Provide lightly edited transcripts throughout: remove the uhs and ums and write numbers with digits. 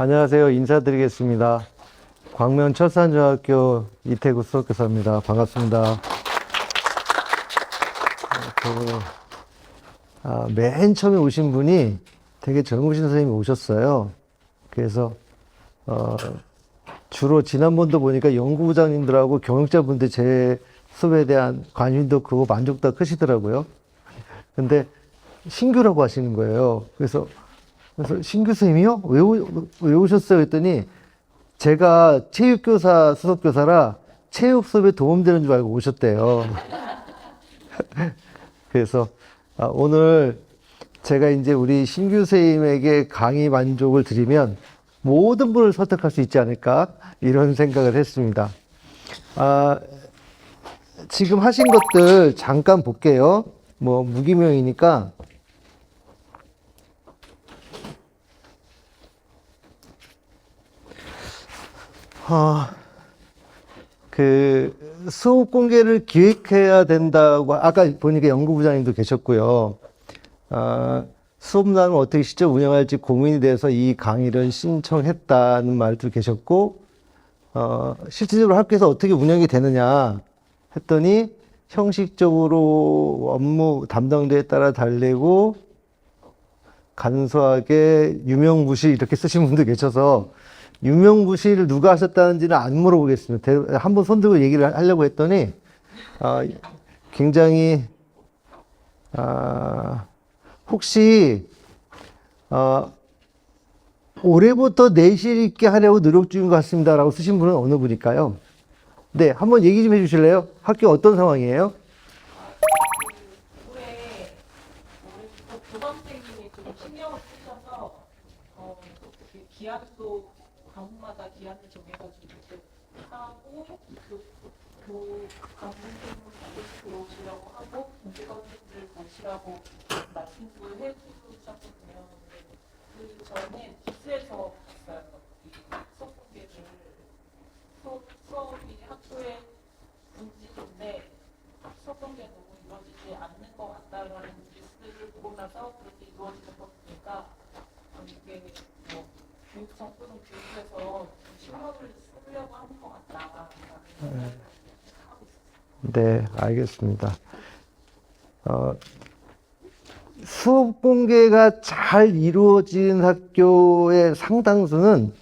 안녕하세요. 인사드리겠습니다. 광명 철산중학교 이태구 수석교사입니다. 반갑습니다. 맨 처음에 오신 분이 되게 젊으신 선생님이 오셨어요. 그래서 주로 지난번도 보니까 연구부장님들하고 경영자분들 제 수업에 대한 관심도 크고 만족도가 크시더라고요. 근데 신규라고 하시는 거예요. 그래서 신규 선생님이요? 왜 오셨어요? 했더니 제가 체육교사, 수석교사라 체육 수업에 도움되는 줄 알고 오셨대요. 그래서 오늘 제가 이제 우리 신규 선생님에게 강의 만족을 드리면 모든 분을 설득할 수 있지 않을까 이런 생각을 했습니다. 지금 하신 것들 잠깐 볼게요. 뭐 무기명이니까 수업 공개를 기획해야 된다고, 아까 보니까 연구부장님도 계셨고요. 수업란을 어떻게 직접 운영할지 고민이 돼서 이 강의를 신청했다는 말도 계셨고, 실질적으로 학교에서 어떻게 운영이 되느냐 했더니, 형식적으로 업무 담당자에 따라 달리고, 간소하게 유명무실 이렇게 쓰신 분도 계셔서, 유명무실 누가 하셨다는지는 안 물어보겠습니다. 한번 손들고 얘기를 하려고 했더니 굉장히 혹시 올해부터 내실 있게 하려고 노력 중인 것 같습니다 라고 쓰신 분은 어느 분일까요? 네, 한번 얘기 좀 해주실래요? 학교 어떤 상황이에요? 올해 교감생님이 좀 신경을 쓰셔서 기한도 과목마다 기한을 정해가지고 하고 교감생님을 들어오시라고 하고 공개관님들 모시라고 말씀을 해주셨거든요. 그 전에 기수에서 봤어요. 이 수업 공개를 수업이 학교의 분지인데 수업 공개가 너무 이루어지지 않는 것 같다라는 뉴스를 보고 나서 그렇게 이루어지는 것 보니까 이게 뭐 교육 정부는 교육에서 신경을 쓰려고 하는 것 같다. 네, 알겠습니다. 수업 공개가 잘 이루어진 학교의 상당수는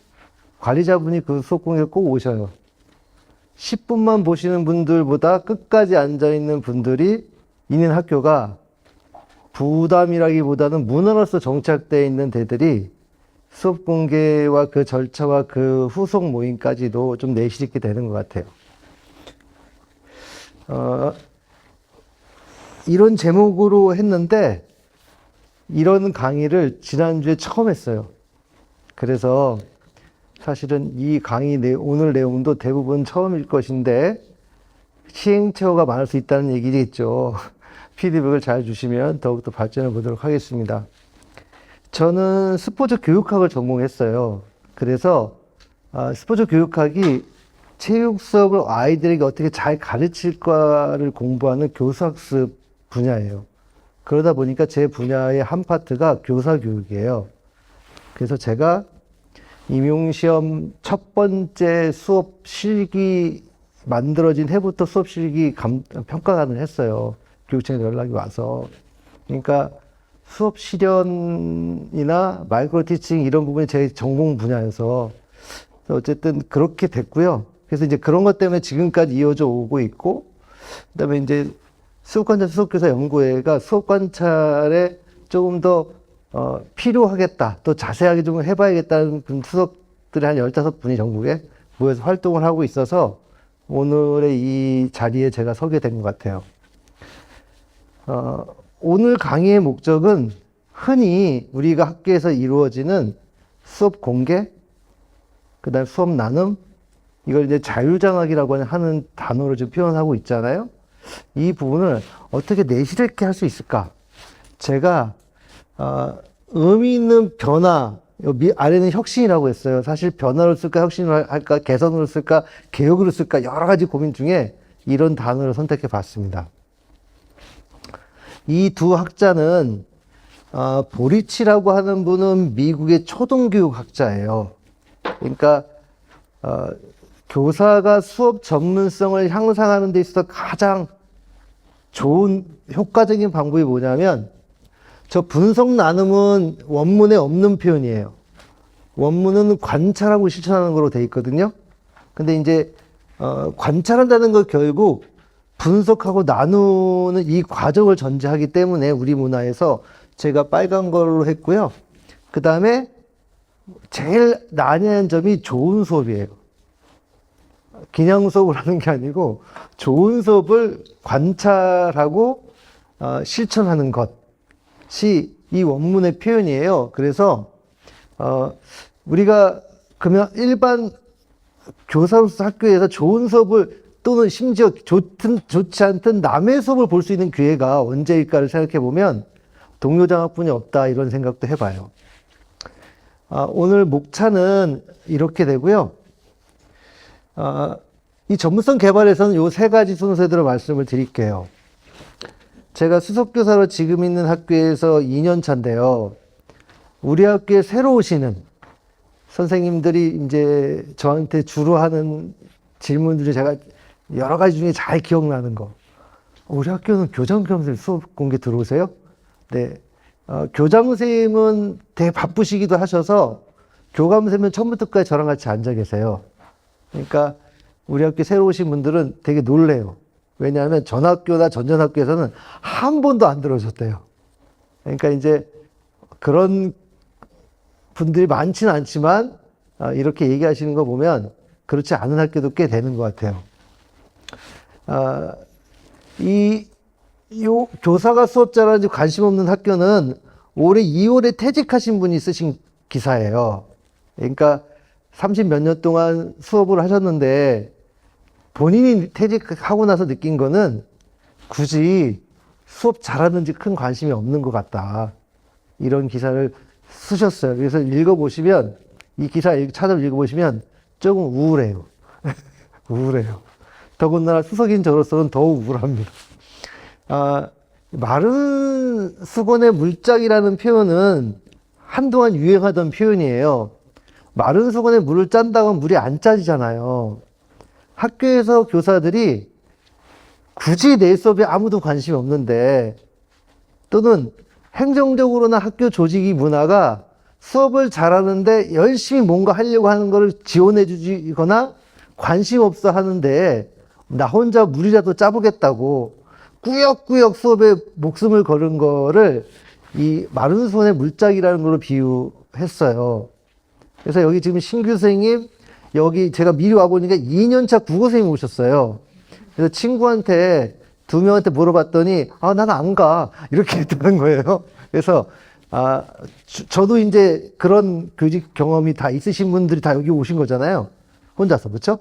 관리자분이 그 수업 공개를 꼭 오셔요. 10분만 보시는 분들보다 끝까지 앉아있는 분들이 있는 학교가 부담이라기보다는 문화로서 정착되어 있는 데들이 수업 공개와 그 절차와 그 후속 모임까지도 좀 내실 있게 되는 것 같아요. 이런 제목으로 했는데 이런 강의를 지난주에 처음 했어요. 그래서 사실은 이 강의 오늘 내용도 대부분 처음일 것인데 시행착오가 많을 수 있다는 얘기겠죠. 피드백을 잘 주시면 더욱더 발전해 보도록 하겠습니다. 저는 스포츠 교육학을 전공했어요. 그래서 스포츠 교육학이 체육 수업을 아이들에게 어떻게 잘 가르칠까를 공부하는 교수학습 분야예요. 그러다 보니까 제 분야의 한 파트가 교사 교육이에요. 그래서 제가 임용시험 첫 번째 수업 실기 만들어진 해부터 수업 실기 평가관을 했어요. 교육청에서 연락이 와서. 그러니까 수업 실현이나 마이크로 티칭 이런 부분이 제 전공 분야여서 어쨌든 그렇게 됐고요. 그래서 이제 그런 것 때문에 지금까지 이어져 오고 있고, 그 다음에 이제 수업관찰 수석교사 연구회가 수업관찰에 조금 더 필요하겠다, 또 자세하게 좀 해봐야겠다는 수석들이 한 15분이 전국에 모여서 활동을 하고 있어서 오늘의 이 자리에 제가 서게 된 것 같아요. 오늘 강의의 목적은 흔히 우리가 학교에서 이루어지는 수업 공개, 그 다음에 수업 나눔, 이걸 이제 자율장학이라고 하는 단어로 지금 표현하고 있잖아요. 이 부분을 어떻게 내실 있게 할 수 있을까? 제가 의미 있는 변화, 아래는 혁신이라고 했어요. 사실 변화로 쓸까, 혁신을 할까, 개선으로 쓸까, 개혁으로 쓸까, 여러 가지 고민 중에 이런 단어를 선택해 봤습니다. 이 두 학자는 보리치라고 하는 분은 미국의 초등교육 학자예요. 그러니까 교사가 수업 전문성을 향상하는 데 있어서 가장 좋은 효과적인 방법이 뭐냐면 저 분석 나눔은 원문에 없는 표현이에요. 원문은 관찰하고 실천하는 거로 돼 있거든요. 근데 이제 관찰한다는 거 결국 분석하고 나누는 이 과정을 전제하기 때문에 우리 문화에서 제가 빨간 걸로 했고요. 그 다음에 제일 난해한 점이 좋은 수업이에요. 그냥 수업을 하는 게 아니고 좋은 수업을 관찰하고 실천하는 것이 이 원문의 표현이에요. 그래서 우리가 그러면 일반 교사로서 학교에서 좋은 수업을 또는 심지어 좋지 않든 남의 수업을 볼 수 있는 기회가 언제일까를 생각해 보면 동료장학분이 없다 이런 생각도 해봐요. 오늘 목차는 이렇게 되고요. 이 전문성 개발에서는 요 세 가지 순서대로 말씀을 드릴게요. 제가 수석교사로 지금 있는 학교에서 2년 차인데요. 우리 학교에 새로 오시는 선생님들이 이제 저한테 주로 하는 질문들이 제가 여러 가지 중에 잘 기억나는 거. 우리 학교는 교장선생님 수업 공개 들어오세요? 네. 교장선생님은 되게 바쁘시기도 하셔서 교감선생님은 처음부터까지 저랑 같이 앉아 계세요. 그러니까 우리 학교 새로 오신 분들은 되게 놀래요. 왜냐하면 전 학교나 전전 학교에서는 한 번도 안 들어오셨대요. 그러니까 이제 그런 분들이 많지는 않지만 이렇게 얘기하시는 거 보면 그렇지 않은 학교도 꽤 되는 것 같아요. 요 교사가 수업 잘하는지 관심 없는 학교는 올해 2월에 퇴직하신 분이 쓰신 기사예요. 그러니까 30 몇 년 동안 수업을 하셨는데 본인이 퇴직하고 나서 느낀 거는 굳이 수업 잘하는지 큰 관심이 없는 것 같다. 이런 기사를 쓰셨어요. 그래서 읽어보시면, 이 기사 찾아 읽어보시면 조금 우울해요. 우울해요. 더군다나 수석인 저로서는 더 우울합니다. 마른 수건의 물짝이라는 표현은 한동안 유행하던 표현이에요. 마른 수건에 물을 짠다고 하면 물이 안 짜지잖아요. 학교에서 교사들이 굳이 내 수업에 아무도 관심이 없는데 또는 행정적으로나 학교 조직이 문화가 수업을 잘하는데 열심히 뭔가 하려고 하는 걸 지원해 주거나 관심 없어 하는데 나 혼자 물이라도 짜보겠다고 꾸역꾸역 수업에 목숨을 거는 거를 이 마른 수건의 물짝이라는 걸로 비유했어요. 그래서 여기 지금 신규 선생님 여기 제가 미리 와보니까 2년차 국어 선생님 오셨어요. 그래서 친구한테 2명한테 물어봤더니 나는 안 가 이렇게 했다는 거예요. 그래서 저도 이제 그런 교직 경험이 다 있으신 분들이 다 여기 오신 거잖아요. 혼자서, 그렇죠?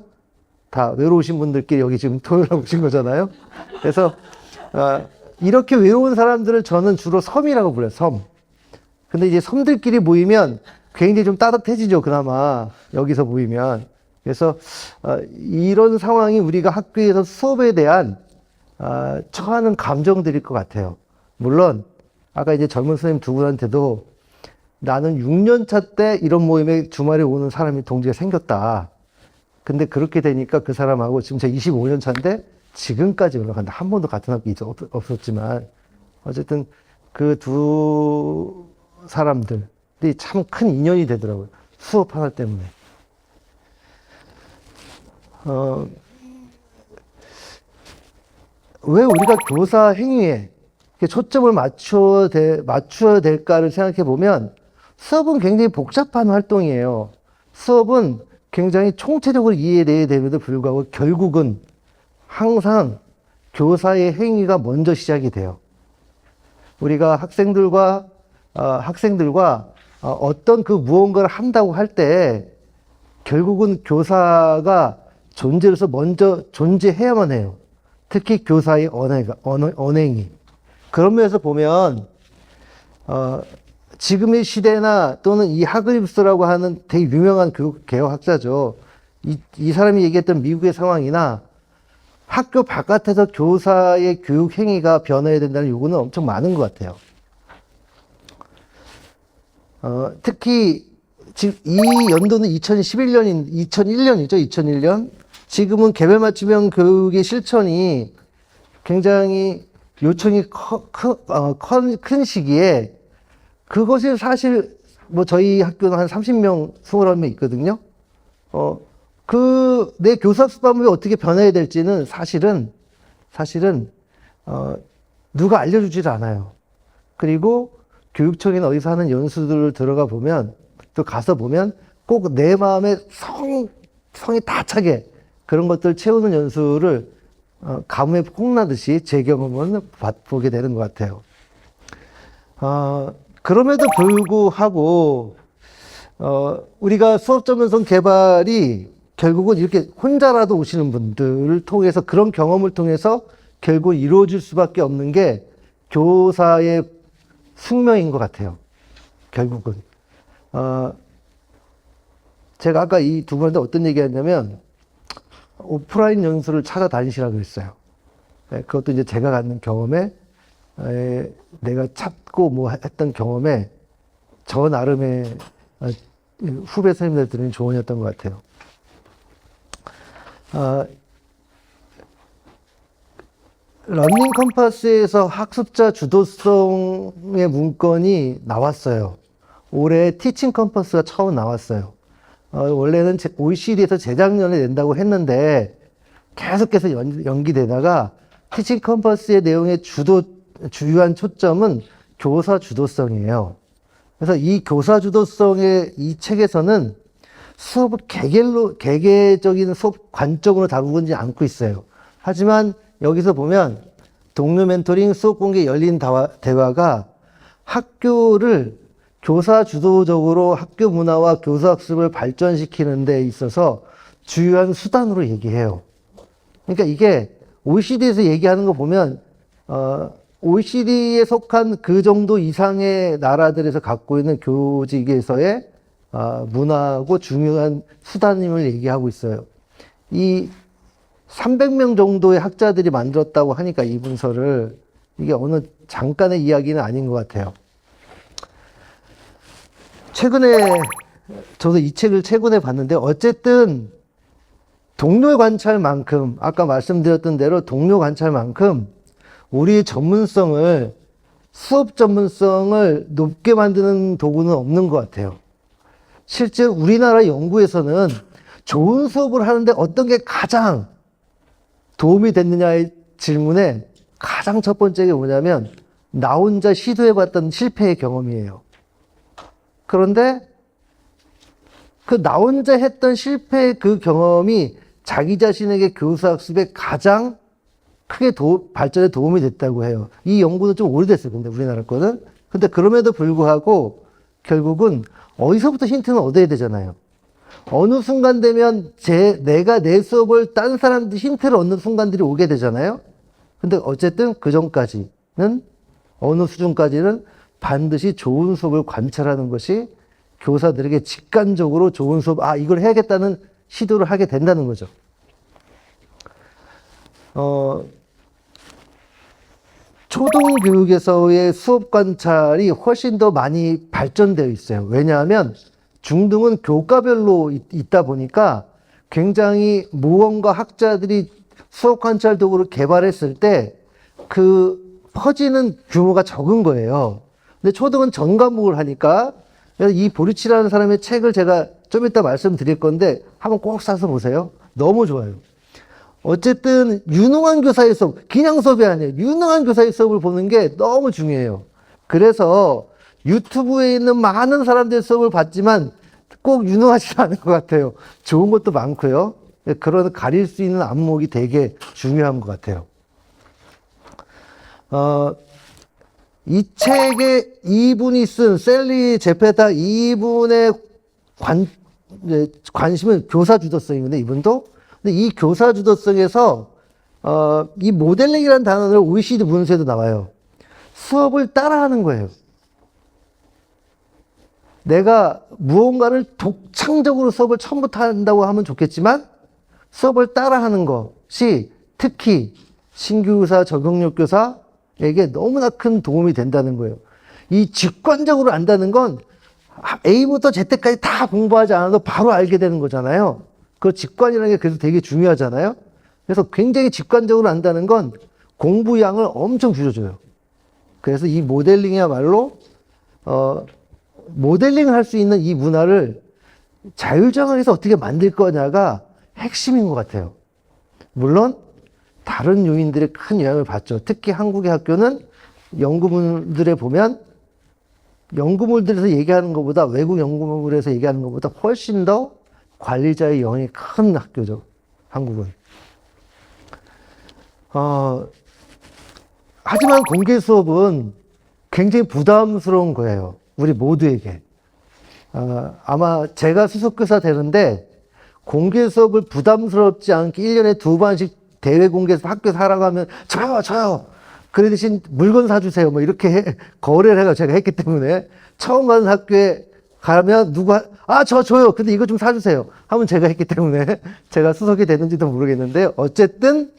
다 외로우신 분들끼리 여기 지금 토요일에 오신 거잖아요. 그래서 이렇게 외로운 사람들을 저는 주로 섬이라고 불러요. 섬. 근데 이제 섬들끼리 모이면 굉장히 좀 따뜻해지죠. 그나마 여기서 모이면. 그래서 이런 상황이 우리가 학교에서 수업에 대한 처하는 감정들일 것 같아요. 물론 아까 이제 젊은 선생님 두 분한테도 나는 6년 차 때 이런 모임에 주말에 오는 사람이 동지가 생겼다. 근데 그렇게 되니까 그 사람하고 지금 제가 25년 차인데 지금까지 올라간다. 한 번도 같은 학교에 없었지만 어쨌든 그 두 사람들이 참 큰 인연이 되더라고요. 수업 하나 때문에. 왜 우리가 교사 행위에 초점을 맞춰야 될까를 생각해 보면 수업은 굉장히 복잡한 활동이에요. 수업은 굉장히 총체적으로 이해돼야 되는데도 불구하고 결국은 항상 교사의 행위가 먼저 시작이 돼요. 우리가 학생들과 어떤 그 무언가를 한다고 할 때 결국은 교사가 존재로서 먼저 존재해야만 해요. 특히 교사의 언행이. 그런 면에서 보면 지금의 시대나 또는 이 하그리브스라고 하는 되게 유명한 개혁학자죠. 이 사람이 얘기했던 미국의 상황이나 학교 바깥에서 교사의 교육 행위가 변해야 된다는 요구는 엄청 많은 것 같아요. 특히 지금 이 연도는 2001년이죠. 2001년. 지금은 개별 맞춤형 교육의 실천이 굉장히 요청이 큰 시기에 그것이 사실 뭐 저희 학교는 한 30명, 20명 있거든요. 내 교사학습 방법이 어떻게 변해야 될지는 사실은 누가 알려주질 않아요. 그리고 교육청이나 어디서 하는 연수들을 들어가 보면 또 가서 보면 꼭 내 마음에 성이 다 차게 그런 것들 채우는 연수를 가뭄에 콩나듯이 제 경험은 보게 되는 것 같아요. 그럼에도 불구하고 우리가 수업 전문성 개발이 결국은 이렇게 혼자라도 오시는 분들을 통해서 그런 경험을 통해서 결국 이루어질 수밖에 없는 게 교사의 숙명인 것 같아요. 결국은. 제가 아까 이 두 분한테 어떤 얘기 했냐면, 오프라인 연수를 찾아다니시라고 그랬어요. 그것도 이제 제가 갖는 경험에, 내가 찾고 뭐 했던 경험에, 저 나름의 후배 선생님들 들은 조언이었던 것 같아요. 러닝 컴파스에서 학습자 주도성의 문건이 나왔어요. 올해 티칭 컴퍼스가 처음 나왔어요. 원래는 OECD에서 재작년에 낸다고 했는데 계속해서 연기되다가 티칭 컴퍼스의 내용의 주요한 초점은 교사 주도성이에요. 그래서 이 교사 주도성의 이 책에서는 수업을 개개적인 수업 관점으로 다루지 않고 있어요. 하지만 여기서 보면 동료 멘토링, 수업 공개, 열린 대화가 학교를 교사 주도적으로 학교 문화와 교사 학습을 발전시키는 데 있어서 주요한 수단으로 얘기해요. 그러니까 이게 OECD에서 얘기하는 거 보면 OECD에 속한 그 정도 이상의 나라들에서 갖고 있는 교직에서의 문화고 중요한 수단임을 얘기하고 있어요. 이 300명 정도의 학자들이 만들었다고 하니까 이 문서를 이게 어느 잠깐의 이야기는 아닌 것 같아요. 최근에 저도 이 책을 최근에 봤는데 어쨌든 동료 관찰만큼 아까 말씀드렸던 대로 동료 관찰만큼 우리의 전문성을 수업 전문성을 높게 만드는 도구는 없는 것 같아요. 실제 우리나라 연구에서는 좋은 수업을 하는데 어떤 게 가장 도움이 됐느냐의 질문에 가장 첫 번째가 뭐냐면 나 혼자 시도해봤던 실패의 경험이에요. 그런데 그 나 혼자 했던 실패의 그 경험이 자기 자신에게 교사학습에 가장 크게 발전에 도움이 됐다고 해요. 이 연구는 좀 오래됐어요. 근데 우리나라 거는. 근데 그럼에도 불구하고 결국은 어디서부터 힌트는 얻어야 되잖아요. 어느 순간 되면 내가 내 수업을 딴 사람들 힌트를 얻는 순간들이 오게 되잖아요. 근데 어쨌든 그 전까지는 어느 수준까지는 반드시 좋은 수업을 관찰하는 것이 교사들에게 직관적으로 좋은 수업, 이걸 해야겠다는 시도를 하게 된다는 거죠. 초등교육에서의 수업 관찰이 훨씬 더 많이 발전되어 있어요. 왜냐하면 중등은 교과별로 있다 보니까 굉장히 무언가 학자들이 수업 관찰 도구를 개발했을 때 그 퍼지는 규모가 적은 거예요. 근데 초등은 전 과목을 하니까 이 보리치라는 사람의 책을 제가 좀 이따 말씀드릴 건데 한번 꼭 사서 보세요. 너무 좋아요. 어쨌든 유능한 교사의 수업, 그냥 수업이 아니에요. 유능한 교사의 수업을 보는 게 너무 중요해요. 그래서 유튜브에 있는 많은 사람들의 수업을 봤지만 꼭 유능하지 않은 것 같아요. 좋은 것도 많고요. 그런 가릴 수 있는 안목이 되게 중요한 것 같아요. 이 책에 이분이 쓴 셀리 제페타 이분의 관심은 교사 주도성인데 이분도 근데 이 교사 주도성에서 이 모델링이라는 단어를 OECD 문서에도 나와요. 수업을 따라하는 거예요. 내가 무언가를 독창적으로 수업을 처음부터 한다고 하면 좋겠지만 수업을 따라하는 것이 특히 신규 교사, 적응력 교사에게 너무나 큰 도움이 된다는 거예요. 이 직관적으로 안다는 건 A부터 Z까지 다 공부하지 않아도 바로 알게 되는 거잖아요. 그 직관이라는 게 그래서 되게 중요하잖아요. 그래서 굉장히 직관적으로 안다는 건 공부량을 엄청 줄여줘요. 그래서 이 모델링이야말로 모델링을 할 수 있는 이 문화를 자율정학에서 어떻게 만들 거냐가 핵심인 것 같아요. 물론 다른 요인들의 큰 영향을 받죠. 특히 한국의 학교는 연구물들에 보면 연구물들에서 얘기하는 것보다 외국 연구물에서 얘기하는 것보다 훨씬 더 관리자의 영향이 큰 학교죠. 한국은. 하지만 공개 수업은 굉장히 부담스러운 거예요. 우리 모두에게. 아마 제가 수석교사 되는데 공개 수업을 부담스럽지 않게 1년에 2번씩 대회 공개해서 학교에서 하라고 하면 저요. 그래 대신 물건 사주세요. 뭐 이렇게 거래를 해가 제가 했기 때문에 처음 가는 학교에 가면 누가 저요. 근데 이거 좀 사주세요. 하면 제가 했기 때문에 제가 수석이 되는지도 모르겠는데 어쨌든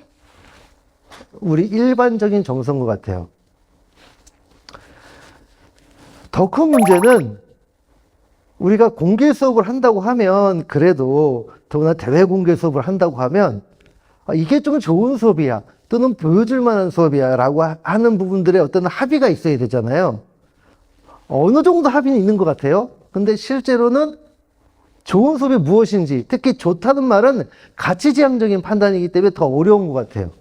우리 일반적인 정서인 것 같아요. 더 큰 문제는 우리가 공개 수업을 한다고 하면 그래도 더구나 대회 공개 수업을 한다고 하면 이게 좀 좋은 수업이야 또는 보여줄 만한 수업이야 라고 하는 부분들의 어떤 합의가 있어야 되잖아요. 어느 정도 합의는 있는 것 같아요. 근데 실제로는 좋은 수업이 무엇인지, 특히 좋다는 말은 가치지향적인 판단이기 때문에 더 어려운 것 같아요.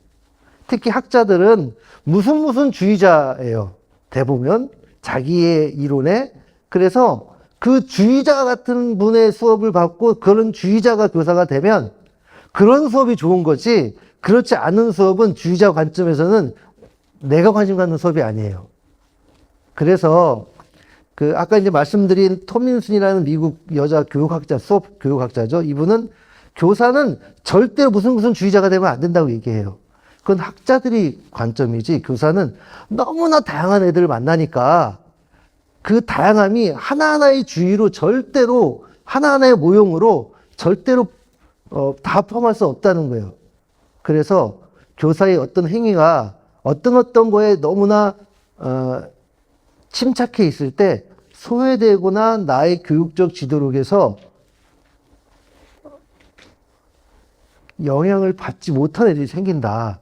특히 학자들은 무슨 주의자예요. 대부분 자기의 이론에. 그래서 그 주의자 같은 분의 수업을 받고 그런 주의자가 교사가 되면 그런 수업이 좋은 거지, 그렇지 않은 수업은 주의자 관점에서는 내가 관심 갖는 수업이 아니에요. 그래서 아까 이제 말씀드린 톰린슨이라는 미국 여자 교육학자, 수업 교육학자죠. 이분은 교사는 절대로 무슨 주의자가 되면 안 된다고 얘기해요. 그건 학자들이 관점이지, 교사는 너무나 다양한 애들을 만나니까 그 다양함이 하나하나의 주의로 절대로, 하나하나의 모형으로 절대로 다 포함할 수 없다는 거예요. 그래서 교사의 어떤 행위가 어떤 거에 너무나 침착해 있을 때 소외되거나 나의 교육적 지도력에서 영향을 받지 못한 애들이 생긴다.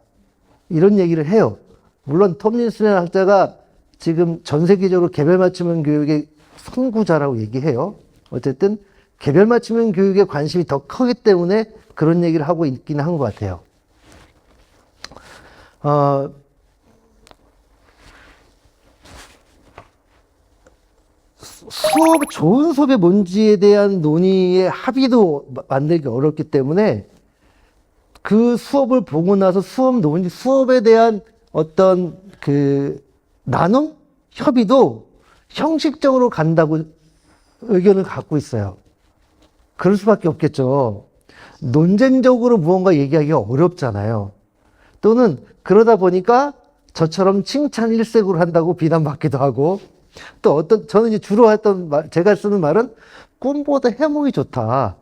이런 얘기를 해요. 물론 톰린슨이라는 학자가 지금 전 세계적으로 개별 맞춤형 교육의 선구자라고 얘기해요. 어쨌든 개별 맞춤형 교육에 관심이 더 크기 때문에 그런 얘기를 하고 있기는 한 것 같아요. 좋은 수업이 뭔지에 대한 논의의 합의도 만들기 어렵기 때문에 그 수업을 보고 나서 수업에 대한 어떤 나눔? 협의도 형식적으로 간다고 의견을 갖고 있어요. 그럴 수밖에 없겠죠. 논쟁적으로 무언가 얘기하기가 어렵잖아요. 또는 그러다 보니까 저처럼 칭찬 일색으로 한다고 비난받기도 하고, 또 저는 이제 주로 제가 쓰는 말은 꿈보다 해몽이 좋다.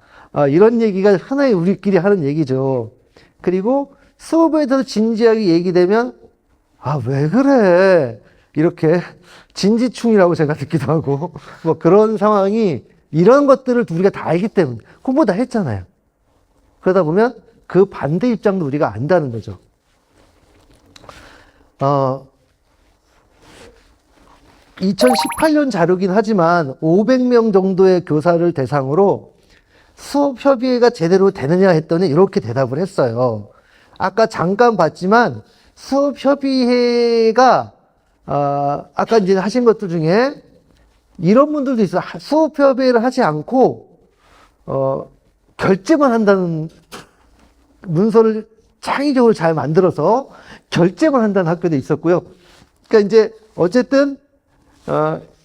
이런 얘기가 하나의 우리끼리 하는 얘기죠. 그리고 수업에 대해서 진지하게 얘기되면, 왜 그래? 이렇게 진지충이라고 제가 듣기도 하고, 뭐 그런 상황이, 이런 것들을 우리가 다 알기 때문에, 공부 다 했잖아요. 그러다 보면 그 반대 입장도 우리가 안다는 거죠. 2018년 자료긴 하지만 500명 정도의 교사를 대상으로 수업 협의회가 제대로 되느냐 했더니 이렇게 대답을 했어요. 아까 잠깐 봤지만 수업 협의회가 아까 이제 하신 것들 중에 이런 분들도 있어요. 수업 협의회를 하지 않고 결제만 한다는 문서를 창의적으로 잘 만들어서 결제만 한다는 학교도 있었고요. 그러니까 이제 어쨌든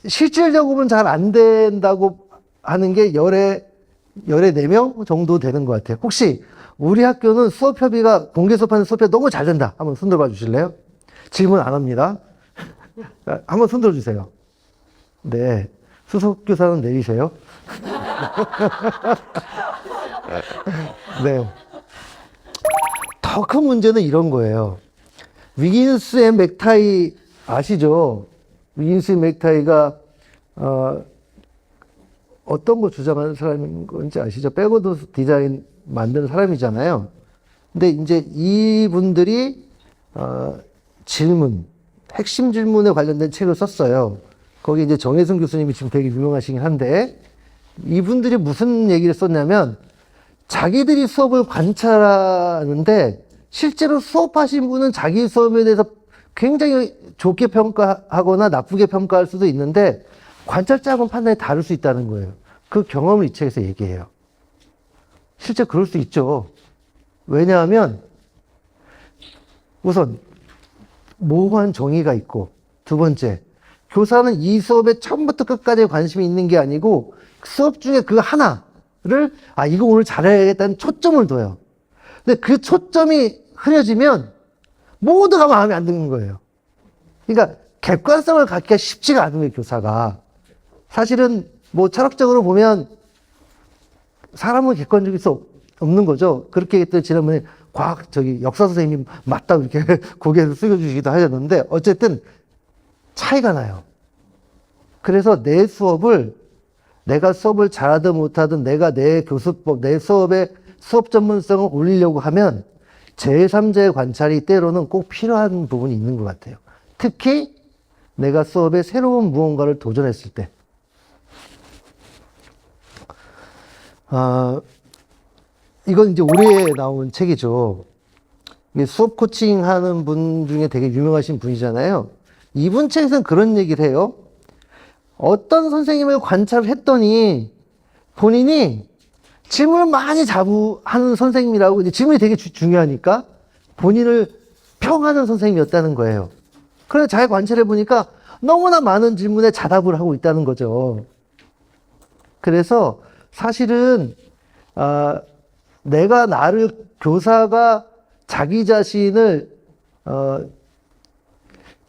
실질적으로는 잘 안 된다고 하는 게 열에 4명 정도 되는 것 같아요. 혹시 우리 학교는 수업협의가 공개 수업하는 수업협의 너무 잘 된다. 한번 손 들어봐 주실래요? 질문 안 합니다. 한번 손 들어주세요. 네. 수석교사는 내리세요. 네. 더 큰 문제는 이런 거예요. 위긴스 앤 맥타이 아시죠? 위긴스 앤 맥타이가 어떤 거 주장하는 사람인 건지 아시죠? 백워드 디자인 만드는 사람이잖아요. 근데 이제 이분들이 질문, 핵심 질문에 관련된 책을 썼어요. 거기 이제 정혜승 교수님이 지금 되게 유명하시긴 한데, 이분들이 무슨 얘기를 썼냐면, 자기들이 수업을 관찰하는데, 실제로 수업하신 분은 자기 수업에 대해서 굉장히 좋게 평가하거나 나쁘게 평가할 수도 있는데, 관찰자하고는 판단이 다를 수 있다는 거예요. 그 경험을 이 책에서 얘기해요. 실제 그럴 수 있죠. 왜냐하면, 우선, 모호한 정의가 있고, 두 번째, 교사는 이 수업에 처음부터 끝까지 관심이 있는 게 아니고, 수업 중에 그 하나를, 이거 오늘 잘해야겠다는 초점을 둬요. 근데 그 초점이 흐려지면, 모두가 마음에 안 드는 거예요. 그러니까, 객관성을 갖기가 쉽지가 않은 거예요, 교사가. 사실은, 뭐, 철학적으로 보면, 사람은 객관적일 수 없는 거죠. 그렇게 했더니 지난번에 역사 선생님이 맞다고 이렇게 고개를 숙여주시기도 하셨는데, 어쨌든 차이가 나요. 그래서 내가 수업을 잘하든 못하든 내가 내 교수법, 내 수업의 수업 전문성을 올리려고 하면 제3자의 관찰이 때로는 꼭 필요한 부분이 있는 것 같아요. 특히 내가 수업에 새로운 무언가를 도전했을 때. 이건 이제 올해 나온 책이죠. 수업 코칭 하는 분 중에 되게 유명하신 분이잖아요. 이분 책에서는 그런 얘기를 해요. 어떤 선생님을 관찰을 했더니 본인이 질문을 많이 하는 선생님이라고, 이제 질문이 되게 중요하니까 본인을 평하는 선생님이었다는 거예요. 그래서 잘 관찰해 보니까 너무나 많은 질문에 자답을 하고 있다는 거죠. 그래서 사실은 교사가 자기 자신을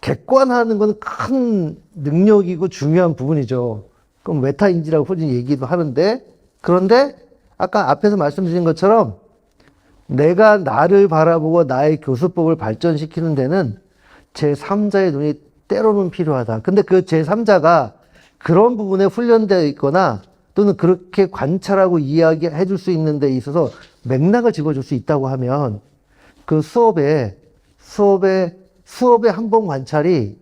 객관화하는 건 큰 능력이고 중요한 부분이죠. 그럼 메타인지라고 흔히 얘기도 하는데, 그런데 아까 앞에서 말씀드린 것처럼 내가 나를 바라보고 나의 교수법을 발전시키는 데는 제3자의 눈이 때로는 필요하다. 근데 그 제3자가 그런 부분에 훈련되어 있거나 또는 그렇게 관찰하고 이야기해 줄 수 있는 데 있어서 맥락을 짚어줄 수 있다고 하면 그 수업의 한 번 관찰이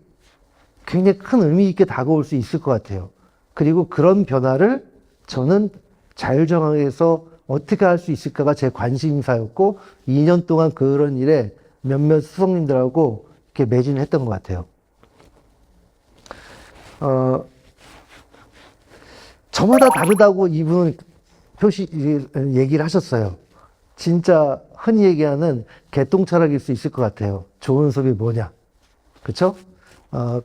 굉장히 큰 의미 있게 다가올 수 있을 것 같아요. 그리고 그런 변화를 저는 자율정학에서 어떻게 할 수 있을까가 제 관심사였고 2년 동안 그런 일에 몇몇 수석님들하고 이렇게 매진을 했던 것 같아요. 저마다 다르다고 이분은 얘기를 하셨어요. 진짜 흔히 얘기하는 개똥철학일 수 있을 것 같아요. 좋은 수업이 뭐냐. 그쵸?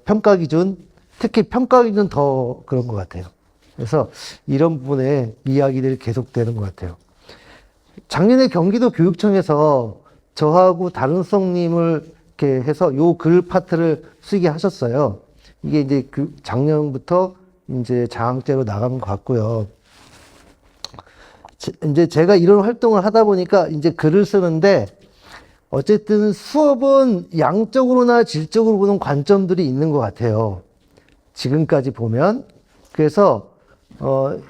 평가 기준, 특히 평가 기준 더 그런 것 같아요. 그래서 이런 부분에 이야기들이 계속되는 것 같아요. 작년에 경기도 교육청에서 저하고 다른 수석님을 이렇게 해서 요 글 파트를 쓰게 하셨어요. 이게 이제 작년부터 이제 장학제로 나간 것 같고요. 이제 제가 이런 활동을 하다 보니까 이제 글을 쓰는데, 어쨌든 수업은 양적으로나 질적으로 보는 관점들이 있는 것 같아요. 지금까지 보면. 그래서,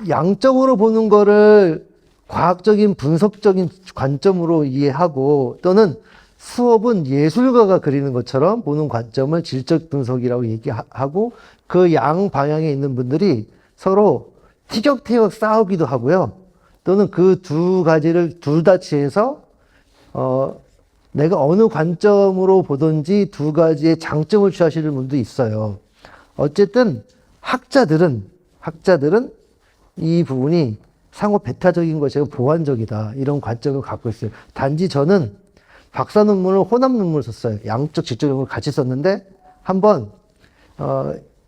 양적으로 보는 거를 과학적인 분석적인 관점으로 이해하고, 또는 수업은 예술가가 그리는 것처럼 보는 관점을 질적 분석이라고 얘기하고, 그 양 방향에 있는 분들이 서로 티격태격 싸우기도 하고요. 또는 그 두 가지를 둘 다 취해서, 내가 어느 관점으로 보든지 두 가지의 장점을 취하시는 분도 있어요. 어쨌든 학자들은 이 부분이 상호 배타적인 것이 아니고 보완적이다. 이런 관점을 갖고 있어요. 단지 저는 박사 논문을 혼합 논문을 썼어요. 양적, 질적 논문을 같이 썼는데, 한번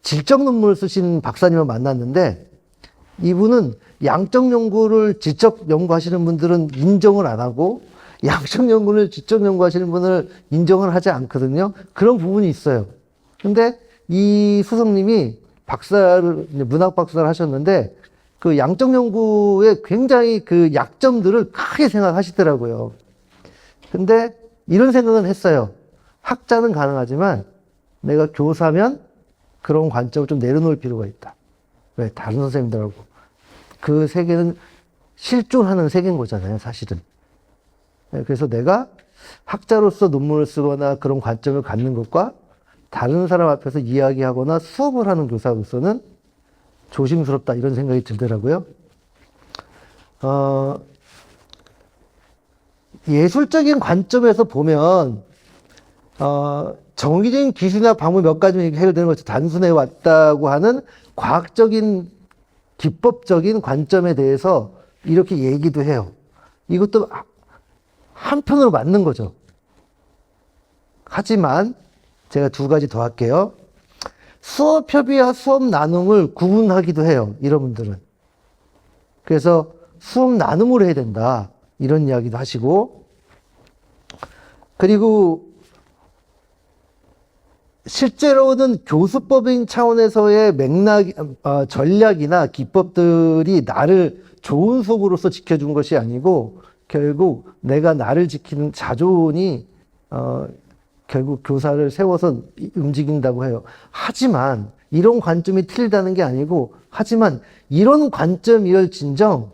질적 논문을 쓰신 박사님을 만났는데, 이분은 양적 연구를 질적 연구하시는 분들은 인정을 안 하고, 양적 연구를 질적 연구하시는 분을 인정을 하지 않거든요. 그런 부분이 있어요. 근데 이 수석님이 문학 박사를 하셨는데, 그 양적 연구에 굉장히 그 약점들을 크게 생각하시더라고요. 근데 이런 생각은 했어요. 학자는 가능하지만 내가 교사면 그런 관점을 좀 내려놓을 필요가 있다. 왜? 다른 선생님들하고 그 세계는 실존하는 세계인 거잖아요, 사실은. 네, 그래서 내가 학자로서 논문을 쓰거나 그런 관점을 갖는 것과 다른 사람 앞에서 이야기하거나 수업을 하는 교사로서는 조심스럽다, 이런 생각이 들더라고요. 예술적인 관점에서 보면, 정의적인 기술이나 방법 몇 가지면 해결되는 것이 단순해 왔다고 하는 과학적인, 기법적인 관점에 대해서 이렇게 얘기도 해요. 이것도 한편으로 맞는 거죠. 하지만 제가 두 가지 더 할게요. 수업 협의와 수업 나눔을 구분하기도 해요, 이런 분들은. 그래서 수업 나눔을 해야 된다, 이런 이야기도 하시고, 그리고 실제로는 교수법인 차원에서의 전략이나 기법들이 나를 좋은 수업으로서 지켜준 것이 아니고, 결국 내가 나를 지키는 자존이 결국 교사를 세워서 움직인다고 해요. 하지만 이런 관점이 틀리다는 게 아니고, 하지만 이런 관점이얼진정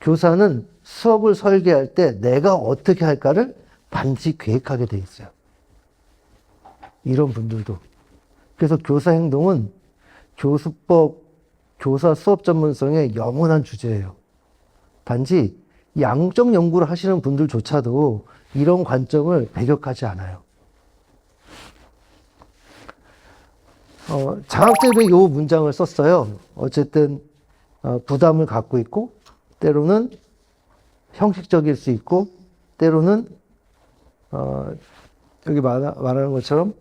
교사는 수업을 설계할 때 내가 어떻게 할까를 반드시 계획하게 돼 있어요. 이런 분들도. 그래서 교사 행동은 교수법, 교사 수업 전문성의 영원한 주제예요. 단지 양적 연구를 하시는 분들조차도 이런 관점을 배격하지 않아요. 장학재배 요 문장을 썼어요. 어쨌든 부담을 갖고 있고, 때로는 형식적일 수 있고, 때로는 여기 말하는 것처럼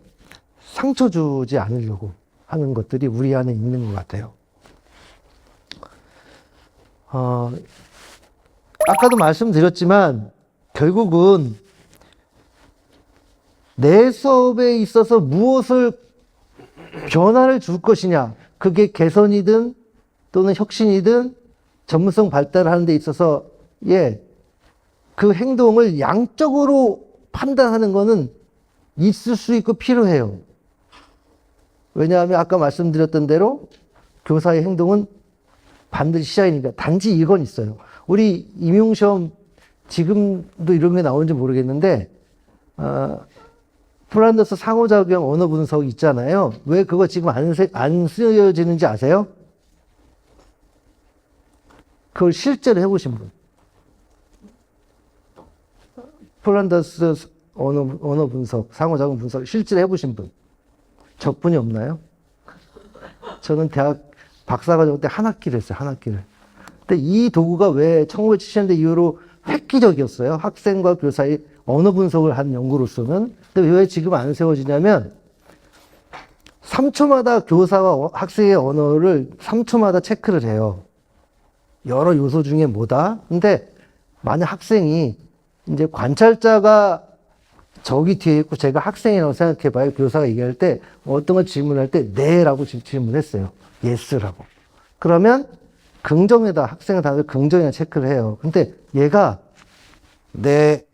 상처 주지 않으려고 하는 것들이 우리 안에 있는 것 같아요. 아까도 말씀드렸지만 결국은 내 수업에 있어서 무엇을 변화를 줄 것이냐, 그게 개선이든 또는 혁신이든 전문성 발달하는 데 있어서 그 행동을 양적으로 판단하는 거는 있을 수 있고 필요해요. 왜냐하면 아까 말씀드렸던 대로 교사의 행동은 반드시 시작이니까. 단지 이건 있어요. 우리 임용시험 지금도 이런 게 나오는지 모르겠는데 플란더스 상호작용 언어 분석 있잖아요. 왜 그거 지금 안 쓰여지는지 아세요? 그걸 실제로 해보신 분. 플란더스 언어 분석, 상호작용 분석 실제로 해보신 분. 적분이 없나요? 저는 대학 박사과정 때 한 학기를 했어요. 한 학기를. 근데 이 도구가 왜 1970년대 이후로 획기적이었어요. 학생과 교사의 언어 분석을 한 연구로서는. 근데 왜 지금 안 세워지냐면 3초마다 교사와 학생의 언어를 3초마다 체크를 해요. 여러 요소 중에 뭐다? 근데 만약 학생이 이제 관찰자가 저기 뒤에 있고 제가 학생이라고 생각해봐요. 교사가 얘기할 때 어떤 걸 질문할 때 네라고 질문했어요. 예스라고. 그러면 긍정에다 학생의 단어를 긍정에다 체크를 해요. 근데 얘가 네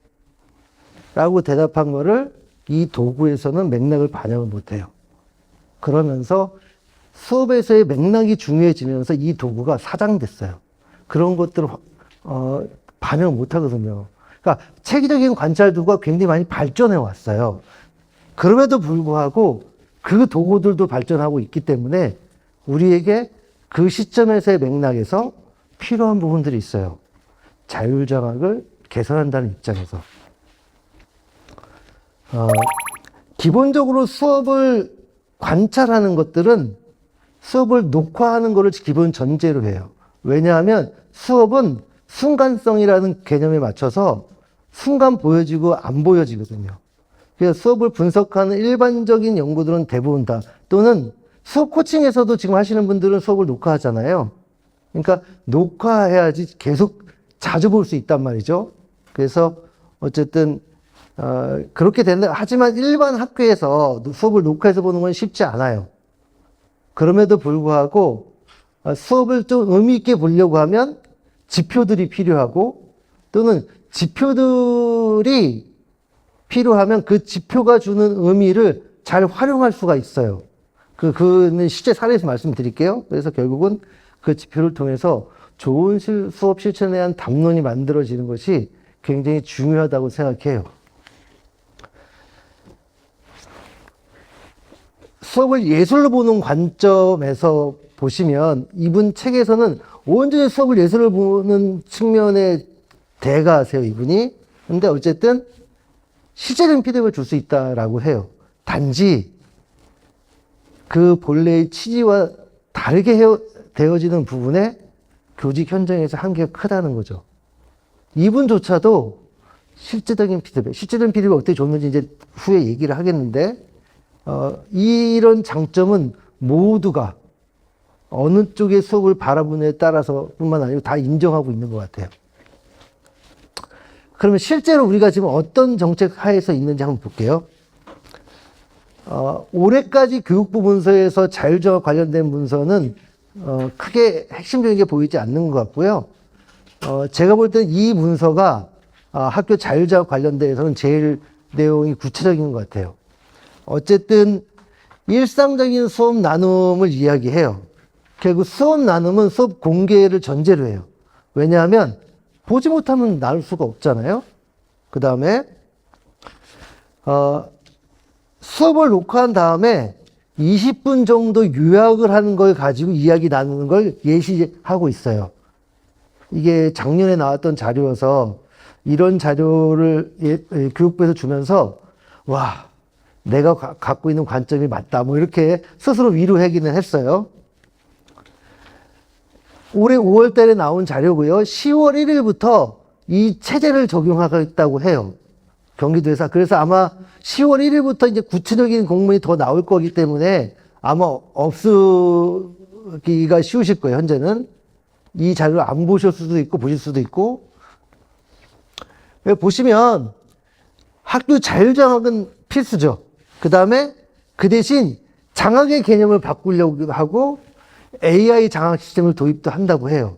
라고 대답한 거를 이 도구에서는 맥락을 반영을 못해요. 그러면서 수업에서의 맥락이 중요해지면서 이 도구가 사장됐어요. 그런 것들을 반영을 못하거든요. 그러니까 체계적인 관찰 도구가 굉장히 많이 발전해 왔어요. 그럼에도 불구하고 그 도구들도 발전하고 있기 때문에 우리에게 그 시점에서의 맥락에서 필요한 부분들이 있어요. 자율장악을 개선한다는 입장에서. 기본적으로 수업을 관찰하는 것들은 수업을 녹화하는 것을 기본 전제로 해요. 왜냐하면 수업은 순간성이라는 개념에 맞춰서 순간 보여지고 안 보여지거든요. 그래서 수업을 분석하는 일반적인 연구들은 대부분 다, 또는 수업 코칭에서도 지금 하시는 분들은 수업을 녹화하잖아요. 그러니까 녹화해야지 계속 자주 볼 수 있단 말이죠. 그래서 어쨌든 그렇게 된다. 하지만 일반 학교에서 수업을 녹화해서 보는 건 쉽지 않아요. 그럼에도 불구하고 수업을 좀 의미 있게 보려고 하면 지표들이 필요하고, 또는 지표들이 필요하면 그 지표가 주는 의미를 잘 활용할 수가 있어요. 그는 실제 사례에서 말씀드릴게요. 그래서 결국은 그 지표를 통해서 좋은 수업 실천에 대한 담론이 만들어지는 것이 굉장히 중요하다고 생각해요. 수업을 예술로 보는 관점에서 보시면 이분 책에서는 온전히 수업을 예술로 보는 측면에 대가하세요, 이분이. 근데 어쨌든 실제적인 피드백을 줄 수 있다라고 해요. 단지 그 본래의 취지와 다르게 되어지는 부분에 교직 현장에서 한계가 크다는 거죠. 이분조차도 실제적인 피드백 어떻게 줬는지 이제 후에 얘기를 하겠는데, 이런 장점은 모두가 어느 쪽의 수업을 바라보느냐에 따라서 뿐만 아니고 다 인정하고 있는 것 같아요. 그러면 실제로 우리가 지금 어떤 정책 하에서 있는지 한번 볼게요. 올해까지 교육부 문서에서 자율정학 관련된 문서는 크게 핵심적인 게 보이지 않는 것 같고요. 제가 볼 때는 이 문서가 학교 자율정학 관련돼서는 제일 내용이 구체적인 것 같아요. 어쨌든 일상적인 수업 나눔을 이야기해요. 결국 수업 나눔은 수업 공개를 전제로 해요. 왜냐하면 보지 못하면 나눌 수가 없잖아요. 그 다음에 수업을 녹화한 다음에 20분 정도 요약을 하는 걸 가지고 이야기 나누는 걸 예시하고 있어요. 이게 작년에 나왔던 자료여서 이런 자료를 교육부에서 주면서 와, 내가 갖고 있는 관점이 맞다, 뭐 이렇게 스스로 위로하기는 했어요. 올해 5월 달에 나온 자료고요. 10월 1일부터 이 체제를 적용하겠다고 해요. 경기도에서. 그래서 아마 10월 1일부터 이제 구체적인 공문이 더 나올 거기 때문에 아마 없으기가 쉬우실 거예요, 현재는. 이 자료를 안 보실 수도 있고, 보실 수도 있고. 보시면 학교 자율장학은 필수죠. 그 다음에 그 대신 장학의 개념을 바꾸려고 하고 AI 장학 시스템을 도입도 한다고 해요,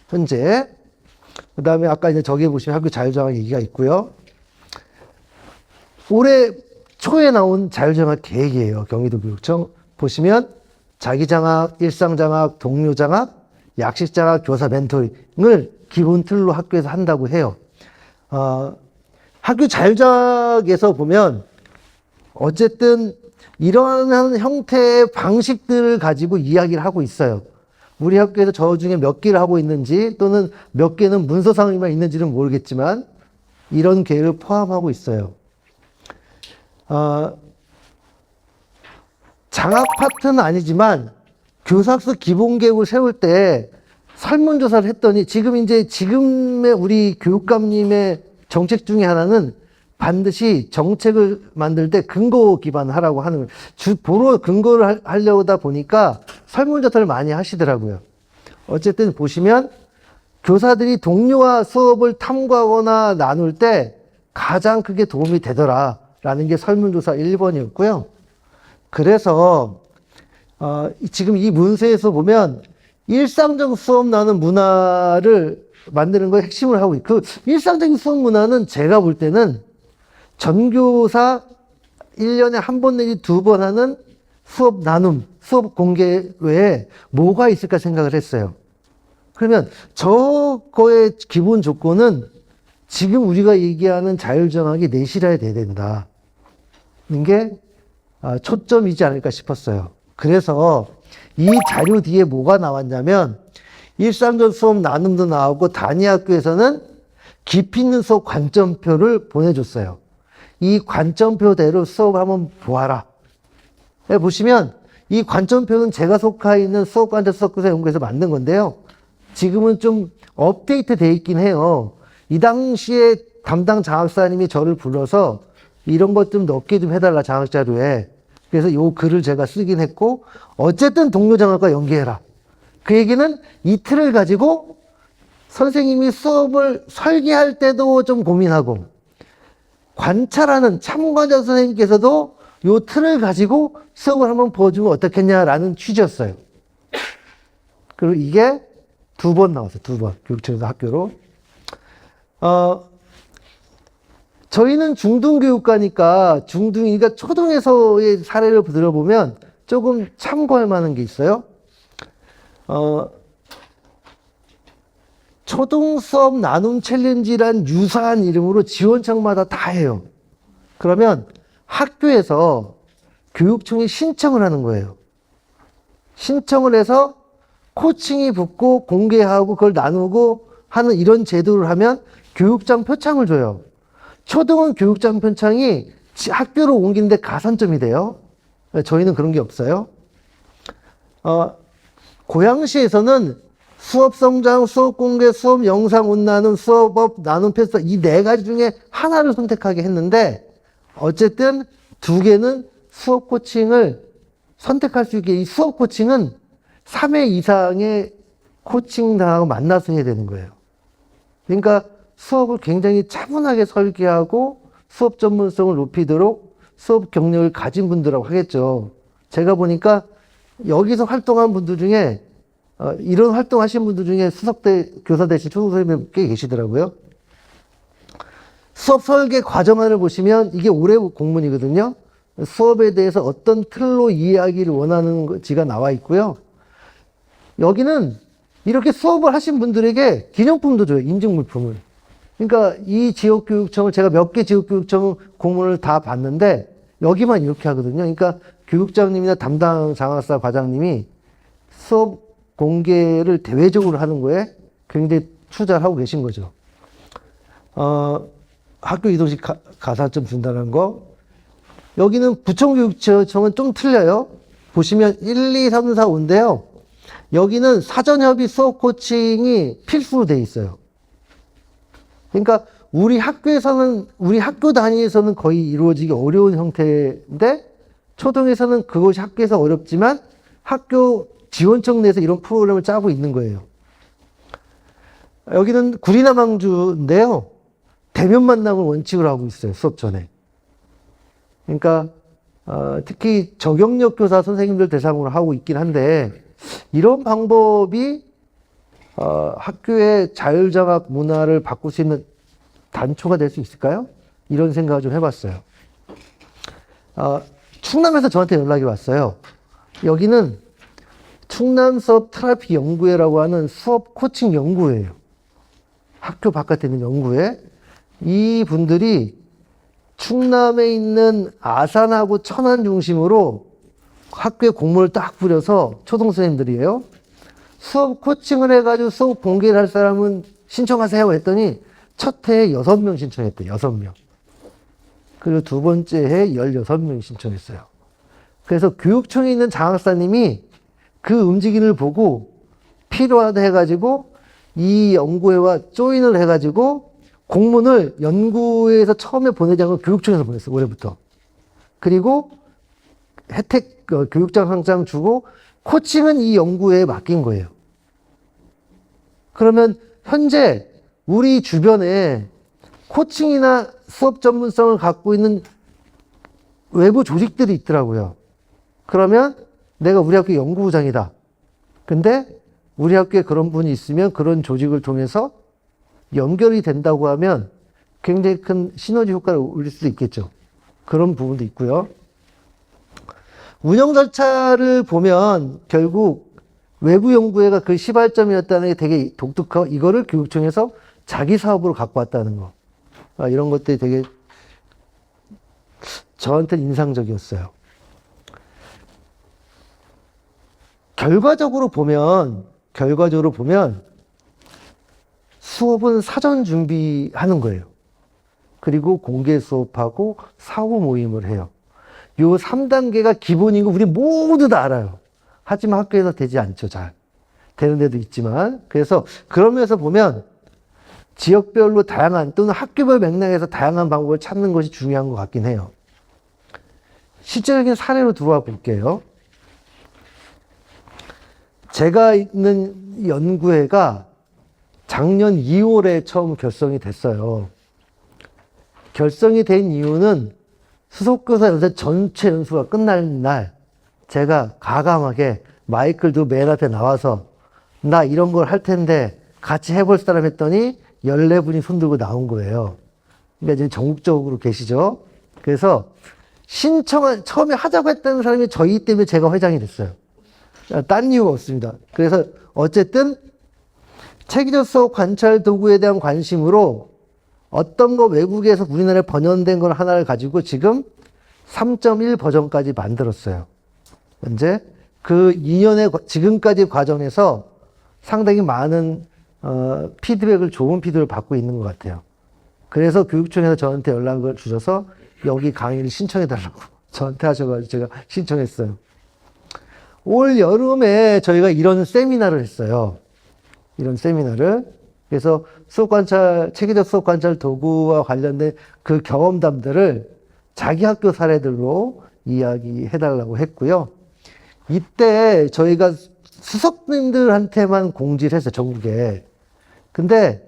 현재. 그 다음에 아까 이제 저기에 보시면 학교 자율장학 얘기가 있고요. 올해 초에 나온 자율장학 계획이에요. 경기도교육청 보시면 자기장학, 일상장학, 동료장학, 약식장학, 교사 멘토링을 기본 틀로 학교에서 한다고 해요. 학교 자율장학에서 보면 어쨌든 이러한 형태의 방식들을 가지고 이야기를 하고 있어요. 우리 학교에서 저 중에 몇 개를 하고 있는지 또는 몇 개는 문서상에만 있는지는 모르겠지만 이런 계획을 포함하고 있어요. 장학 파트는 아니지만 교사학습 기본계획을 세울 때 설문조사를 했더니 지금의 우리 교육감님의 정책 중에 하나는 반드시 정책을 만들 때 근거 기반하라고 하는, 보로 근거를 하려다 보니까 설문조사를 많이 하시더라고요. 어쨌든 보시면 교사들이 동료와 수업을 탐구하거나 나눌 때 가장 크게 도움이 되더라라는 게 설문조사 1번이었고요. 그래서 지금 이 문서에서 보면 일상적 수업 나누는 문화를 만드는 걸 핵심을 하고 있고, 그 일상적인 수업 문화는 제가 볼 때는 전교사 1년에 한 번 내지 2번 하는 수업 나눔, 수업 공개 외에 뭐가 있을까 생각을 했어요. 그러면 저거의 기본 조건은 지금 우리가 얘기하는 자율정학이 내실화야 돼야 된다. 이게 초점이지 않을까 싶었어요. 그래서 이 자료 뒤에 뭐가 나왔냐면 일상적 수업 나눔도 나오고 단위학교에서는 깊이 있는 수업 관점표를 보내줬어요. 이 관점표대로 수업을 한번 보아라. 보시면 이 관점표는 제가 속해 있는 수업관점 서클 연구에서 만든 건데요. 지금은 좀 업데이트 돼 있긴 해요. 이 당시에 담당 장학사님이 저를 불러서 이런 것 좀 넣게 좀 해달라, 장학자료에. 그래서 요 글을 제가 쓰긴 했고, 어쨌든 동료장학과 연계해라. 그 얘기는 이 틀을 가지고 선생님이 수업을 설계할 때도 좀 고민하고, 관찰하는 참관자 선생님께서도 요 틀을 가지고 수업을 한번 보여주면 어떻겠냐라는 취지였어요. 그리고 이게 2번 나왔어요. 2번. 교육청에서 학교로. 저희는 중등교육과니까 중등이니까 초등에서의 사례를 들어보면 조금 참고할 만한 게 있어요. 초등 수업 나눔 챌린지란 유사한 이름으로 지원청마다 다 해요. 그러면 학교에서 교육청이 신청을 하는 거예요. 신청을 해서 코칭이 붙고 공개하고 그걸 나누고 하는 이런 제도를 하면 교육장 표창을 줘요. 초등은 교육장 표창이 학교로 옮기는데 가산점이 돼요. 저희는 그런 게 없어요. 고양시에서는 수업 성장, 수업 공개, 수업 영상 온 나눔, 수업업 나눔 패스 이 네 가지 중에 하나를 선택하게 했는데 어쨌든 두 개는 수업 코칭을 선택할 수 있게 이 수업 코칭은 3회 이상의 코칭단하고 만나서 해야 되는 거예요. 그러니까 수업을 굉장히 차분하게 설계하고 수업 전문성을 높이도록 수업 경력을 가진 분들하고 하겠죠. 제가 보니까 여기서 활동한 분들 중에 이런 활동하신 분들 중에 수석대 교사 되신 초등선생님 꽤 계시더라고요. 수업 설계 과정안을 보시면 이게 올해 공문이거든요. 수업에 대해서 어떤 틀로 이해하기를 원하는지가 나와 있고요. 여기는 이렇게 수업을 하신 분들에게 기념품도 줘요. 인증물품을. 그러니까 이 지역교육청을 제가 몇 개 지역교육청 공문을 다 봤는데 여기만 이렇게 하거든요. 그러니까 교육장님이나 담당 장학사 과장님이 수업 공개를 대외적으로 하는 거에 굉장히 투자를 하고 계신 거죠. 학교 이동식 가산점 준다는 거. 여기는 부천교육청은 좀 틀려요. 보시면 1, 2, 3, 4, 5인데요. 여기는 사전협의 수업 코칭이 필수로 돼 있어요. 그러니까 우리 학교에서는, 우리 학교 단위에서는 거의 이루어지기 어려운 형태인데 초등에서는 그것이 학교에서 어렵지만 학교 지원청 내에서 이런 프로그램을 짜고 있는 거예요. 여기는 구리나 망주인데요. 대면 만남을 원칙으로 하고 있어요. 수업 전에. 그러니까 특히 저경력 교사 선생님들 대상으로 하고 있긴 한데 이런 방법이 학교의 자율장학 문화를 바꿀 수 있는 단초가 될 수 있을까요? 이런 생각을 좀 해봤어요. 충남에서 저한테 연락이 왔어요. 여기는 충남 수업 트래픽 연구회라고 하는 수업 코칭 연구회예요. 학교 바깥에 있는 연구회. 이 분들이 충남에 있는 아산하고 천안 중심으로 학교에 공문을 딱 뿌려서 초등선생님들이에요. 수업 코칭을 해가지고 수업 공개를 할 사람은 신청하세요 했더니 첫 해에 6명 신청했대요. 6명. 그리고 두 번째 해에 16명이 신청했어요. 그래서 교육청에 있는 장학사님이 그 움직임을 보고 필요하다 해가지고 이 연구회와 조인을 해가지고 공문을 연구회에서 처음에 보내지 않고 교육청에서 보냈어요. 올해부터. 그리고 혜택 교육장 상장 주고 코칭은 이 연구회에 맡긴 거예요. 그러면 현재 우리 주변에 코칭이나 수업 전문성을 갖고 있는 외부 조직들이 있더라고요. 그러면 내가 우리 학교 연구부장이다. 근데 우리 학교에 그런 분이 있으면 그런 조직을 통해서 연결이 된다고 하면 굉장히 큰 시너지 효과를 올릴 수도 있겠죠. 그런 부분도 있고요. 운영 절차를 보면 결국 외부 연구회가 그 시발점이었다는 게 되게 독특하고 이거를 교육청에서 자기 사업으로 갖고 왔다는 거. 이런 것들이 되게 저한테는 인상적이었어요. 결과적으로 보면 수업은 사전 준비하는 거예요. 그리고 공개 수업하고 사후 모임을 해요. 요 3단계가 기본인 거 우리 모두 다 알아요. 하지만 학교에서 되지 않죠, 잘. 되는 데도 있지만. 그래서 그러면서 보면 지역별로 다양한 또는 학교별 맥락에서 다양한 방법을 찾는 것이 중요한 것 같긴 해요. 실제적인 사례로 들어와 볼게요. 제가 있는 연구회가 작년 2월에 처음 결성이 됐어요. 결성이 된 이유는 수석교사 연세 전체 연수가 끝날 날 제가 가감하게 마이크를 들고 맨 앞에 나와서 나 이런 걸 할 텐데 같이 해볼 사람 했더니 14분이 손들고 나온 거예요. 그러니까 지금 전국적으로 계시죠. 그래서 처음에 하자고 했다는 사람이 저희 때문에 제가 회장이 됐어요. 딴 이유가 없습니다. 그래서 어쨌든 체계적 수업 관찰 도구에 대한 관심으로 어떤 거 외국에서 우리나라에 번역된 걸 하나를 가지고 지금 3.1 버전까지 만들었어요. 현재 그 2년의 지금까지 과정에서 상당히 많은 피드백을, 좋은 피드백을 받고 있는 것 같아요. 그래서 교육청에서 저한테 연락을 주셔서 여기 강의를 신청해달라고 저한테 하셔가지고 제가 신청했어요. 올 여름에 저희가 이런 세미나를 했어요. 이런 세미나를. 그래서 수업관찰, 체계적 수업관찰 도구와 관련된 그 경험담들을 자기 학교 사례들로 이야기해달라고 했고요. 이때 저희가 수석님들한테만 공지를 했어요, 전국에. 근데,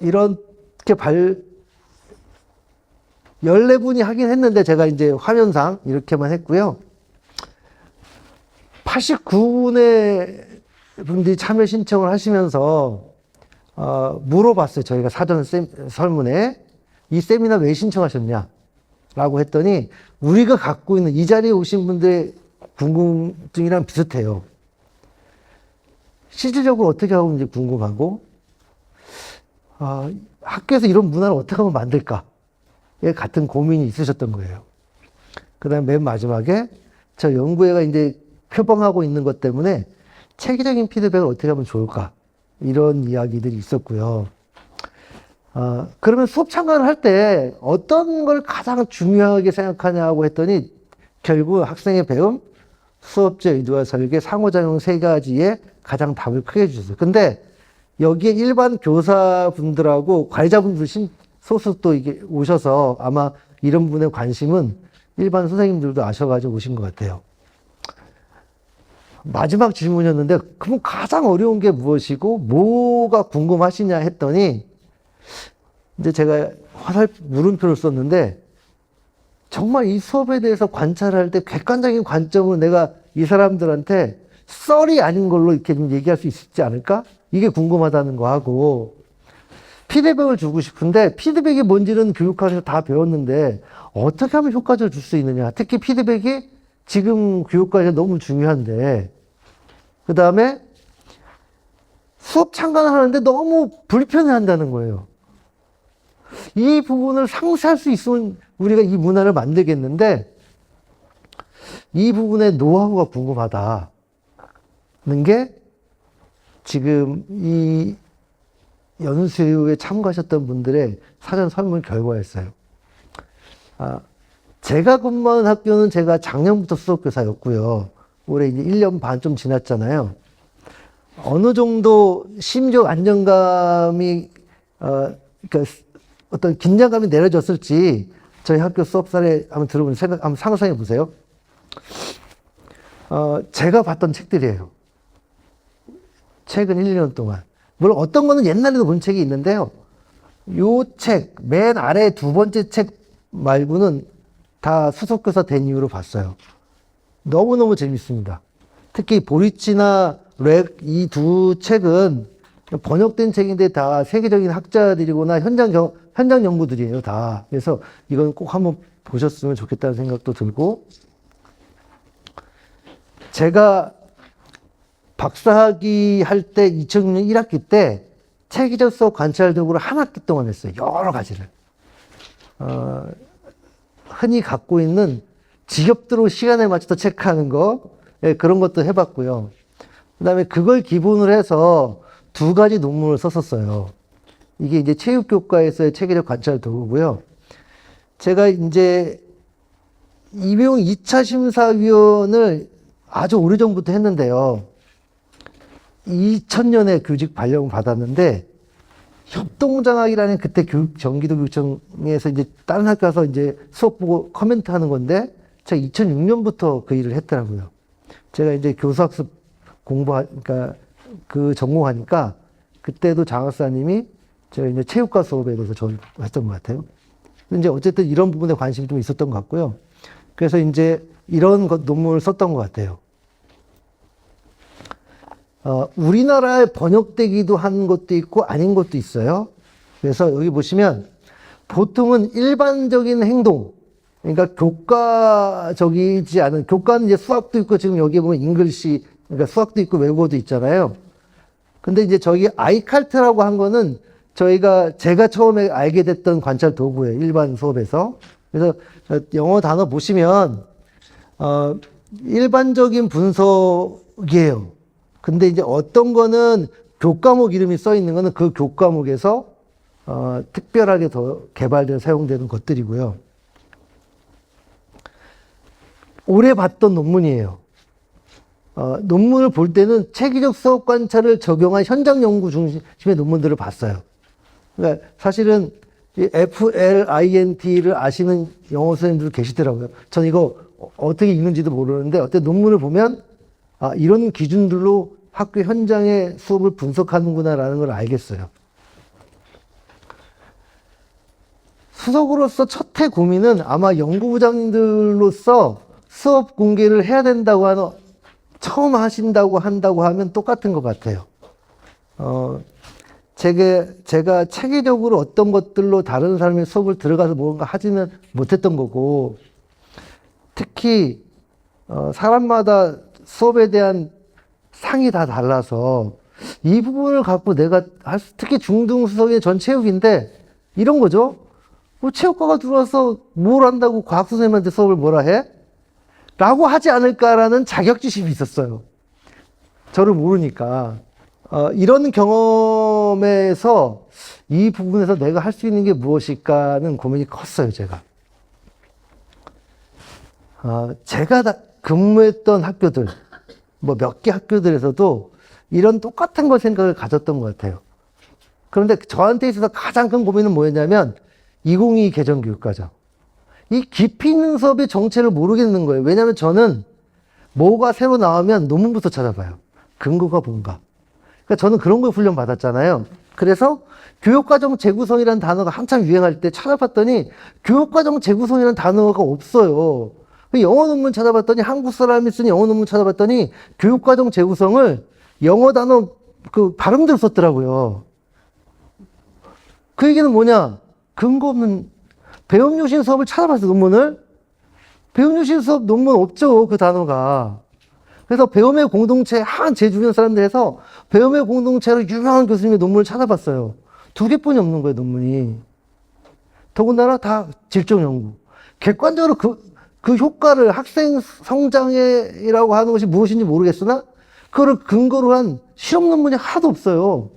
이렇게 14분이 하긴 했는데 제가 이제 화면상 이렇게만 했고요. 89분의 분들이 참여 신청을 하시면서, 물어봤어요. 저희가 사전 설문에. 이 세미나 왜 신청하셨냐? 라고 했더니, 우리가 갖고 있는 이 자리에 오신 분들의 궁금증이랑 비슷해요. 실질적으로 어떻게 하고 있는지 궁금하고, 학교에서 이런 문화를 어떻게 하면 만들까? 에 같은 고민이 있으셨던 거예요. 그 다음에 맨 마지막에, 저 연구회가 이제 표방하고 있는 것 때문에 체계적인 피드백을 어떻게 하면 좋을까? 이런 이야기들이 있었고요. 그러면 수업 참관을 할 때 어떤 걸 가장 중요하게 생각하냐고 했더니 결국 학생의 배움, 수업제 의도와 설계, 상호작용 세 가지에 가장 답을 크게 주셨어요. 근데 여기에 일반 교사분들하고 관리자분들 소수 또 이게 오셔서 아마 이런 분의 관심은 일반 선생님들도 아셔가지고 오신 것 같아요. 마지막 질문이었는데, 그럼 가장 어려운 게 무엇이고, 뭐가 궁금하시냐 했더니, 이제 제가 물음표를 썼는데, 정말 이 수업에 대해서 관찰할 때 객관적인 관점으로 내가 이 사람들한테 썰이 아닌 걸로 이렇게 좀 얘기할 수 있지 않을까? 이게 궁금하다는 거 하고, 피드백을 주고 싶은데, 피드백이 뭔지는 교육학에서 다 배웠는데, 어떻게 하면 효과를 줄 수 있느냐. 특히 피드백이 지금 교육과에서 너무 중요한데, 그 다음에 수업 참관을 하는데 너무 불편해 한다는 거예요. 이 부분을 상쇄할 수 있으면 우리가 이 문화를 만들겠는데, 이 부분의 노하우가 궁금하다는 게 지금 이 연수에 참가하셨던 분들의 사전 설문 결과였어요. 제가 근무하는 학교는 제가 작년부터 수업교사였고요. 올해 이제 1년 반 좀 지났잖아요. 어느 정도 심적 안정감이, 그러니까 어떤 긴장감이 내려졌을지 저희 학교 수업 사례 한번 들어보면 한번 상상해 보세요. 제가 봤던 책들이에요. 최근 1, 2년 동안. 물론 어떤 거는 옛날에도 본 책이 있는데요. 요 책, 맨 아래 두 번째 책 말고는 다 수석교사 된 이후로 봤어요. 너무너무 재밌습니다. 특히 보리치나 렉 이 두 책은 번역된 책인데 다 세계적인 학자들이거나 현장 연구들이에요, 다. 그래서 이건 꼭 한번 보셨으면 좋겠다는 생각도 들고, 제가 박사학위 할 때 2006년 1학기 때 체계적 수업 관찰 도구를 한 학기 동안 했어요. 여러 가지를. 흔히 갖고 있는 지겹도록 시간에 맞춰서 체크하는 거, 예, 그런 것도 해봤고요. 그 다음에 그걸 기본으로 해서 두 가지 논문을 썼었어요. 이게 이제 체육교과에서의 체계적 관찰 도구고요. 제가 이제 임용 2차 심사위원을 아주 오래전부터 했는데요. 2000년에 교직 발령을 받았는데, 협동장학이라는 그때 경기도 교육청에서 이제 다른 학교 가서 이제 수업 보고 코멘트 하는 건데, 제가 2006년부터 그 일을 했더라고요. 제가 이제 교수학습 그러니까 그 전공하니까, 그때도 장학사님이 제가 이제 체육과 수업에 대해서 했던 것 같아요. 근데 이제 어쨌든 이런 부분에 관심이 좀 있었던 것 같고요. 그래서 이제 이런 논문을 썼던 것 같아요. 우리나라에 번역되기도 한 것도 있고 아닌 것도 있어요. 그래서 여기 보시면 보통은 일반적인 행동, 그러니까 교과적이지 않은, 교과는 이제 수학도 있고 지금 여기 보면 잉글리시, 그러니까 수학도 있고 외국어도 있잖아요. 근데 이제 저기 아이칼트라고 한 거는 제가 처음에 알게 됐던 관찰 도구예요. 일반 수업에서. 그래서 영어 단어 보시면, 일반적인 분석이에요. 근데 이제 어떤 거는 교과목 이름이 써 있는 거는 그 교과목에서, 특별하게 더 개발되어 사용되는 것들이고요. 오래 봤던 논문이에요. 논문을 볼 때는 체계적 수업 관찰을 적용한 현장 연구 중심의 논문들을 봤어요. 그러니까 사실은 이 FLINT를 아시는 영어 선생님들 계시더라고요. 전 이거 어떻게 읽는지도 모르는데 어떤 논문을 보면 이런 기준들로 학교 현장의 수업을 분석하는구나라는 걸 알겠어요. 수석으로서 첫 해 고민은 아마 연구부장님들로서 수업 공개를 해야 된다고 하는 처음 한다고 하면 똑같은 것 같아요. 제가 체계적으로 어떤 것들로 다른 사람의 수업을 들어가서 뭔가 하지는 못했던 거고, 특히, 사람마다 수업에 대한 상이 다 달라서 이 부분을 갖고 내가 특히 중등수석의 전 체육인데 이런 거죠. 뭐 체육과가 들어와서 뭘 한다고 과학 선생님한테 수업을 뭐라 해? 라고 하지 않을까라는 자격지심이 있었어요. 저를 모르니까. 이런 경험에서 이 부분에서 내가 할 수 있는 게 무엇일까는 고민이 컸어요, 제가. 제가 근무했던 학교들, 뭐 몇 개 학교들에서도 이런 똑같은 걸 생각을 가졌던 것 같아요. 그런데 저한테 있어서 가장 큰 고민은 뭐였냐면 2022 개정교육과정. 이 깊이 있는 수업의 정체를 모르겠는 거예요. 왜냐하면 저는 뭐가 새로 나오면 논문부터 찾아봐요. 근거가 뭔가. 그러니까 저는 그런 걸 훈련 받았잖아요. 그래서 교육과정 재구성이라는 단어가 한참 유행할 때 찾아봤더니 교육과정 재구성이라는 단어가 없어요. 영어 논문 찾아봤더니 한국 사람이 쓴 영어 논문 찾아봤더니 교육과정 재구성을 영어 단어 그 발음대로 썼더라고요. 그 얘기는 뭐냐? 근거 없는 배움요신 수업을 찾아봤어, 논문을. 배움요신 수업 논문 없죠, 그 단어가. 그래서 배움의 공동체, 제 주변 사람들에서 배움의 공동체로 유명한 교수님의 논문을 찾아봤어요. 2개뿐이 없는 거예요, 논문이. 더군다나 다 질적 연구. 객관적으로 그 효과를 학생 성장이라고 하는 것이 무엇인지 모르겠으나, 그거를 근거로 한 실험 논문이 하나도 없어요.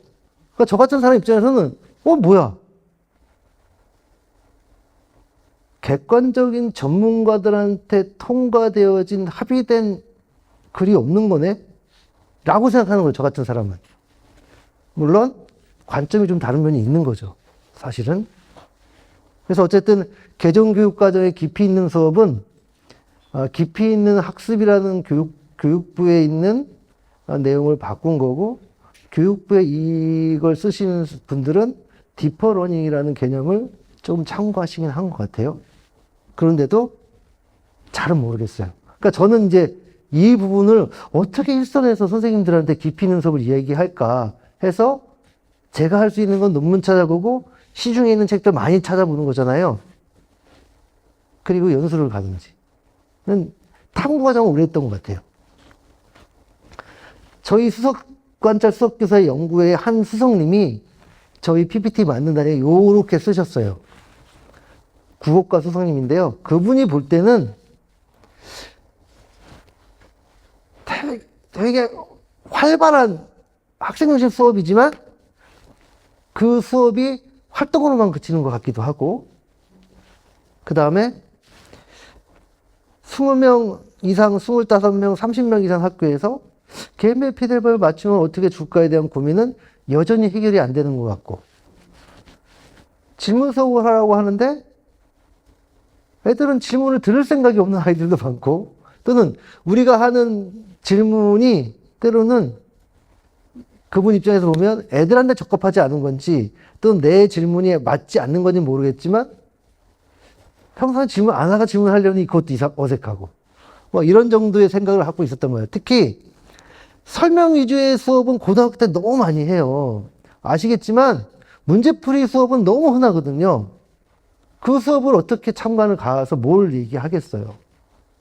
그러니까 저 같은 사람 입장에서는, 뭐야? 객관적인 전문가들한테 통과되어진 합의된 글이 없는 거네? 라고 생각하는 거예요, 저 같은 사람은. 물론, 관점이 좀 다른 면이 있는 거죠, 사실은. 그래서 어쨌든, 개정교육과정의 깊이 있는 수업은, 깊이 있는 학습이라는 교육부에 있는 내용을 바꾼 거고, 교육부에 이걸 쓰시는 분들은 디퍼러닝이라는 개념을 좀 참고하시긴 한 것 같아요. 그런데도 잘은 모르겠어요. 그러니까 저는 이제 이 부분을 어떻게 일선에서 선생님들한테 깊이 있는 수업을 이야기할까 해서 제가 할 수 있는 건 논문 찾아보고 시중에 있는 책들 많이 찾아보는 거잖아요. 그리고 연수를 가든지. 탐구 과정을 오래 했던 것 같아요. 저희 수석관찰 수석교사의 연구에 한 수석님이 저희 PPT 만든 날에 요렇게 쓰셨어요. 국어과 수석님인데요. 그분이 볼 때는 되게 활발한 학생연실 수업이지만 그 수업이 활동으로만 그치는 것 같기도 하고, 그 다음에 20명 이상, 25명, 30명 이상 학교에서 개인별 피드백을 맞추면 어떻게 줄까에 대한 고민은 여전히 해결이 안 되는 것 같고, 질문 수업을 하라고 하는데 애들은 질문을 들을 생각이 없는 아이들도 많고, 또는 우리가 하는 질문이 때로는 그분 입장에서 보면 애들한테 적합하지 않은 건지, 또는 내 질문이 맞지 않는 건지 모르겠지만 평소에 질문 안 하고 질문하려니 그것도 어색하고, 뭐 이런 정도의 생각을 하고 있었던 거예요. 특히 설명 위주의 수업은 고등학교 때 너무 많이 해요. 아시겠지만 문제풀이 수업은 너무 흔하거든요. 그 수업을 어떻게 참관을 가서 뭘 얘기하겠어요.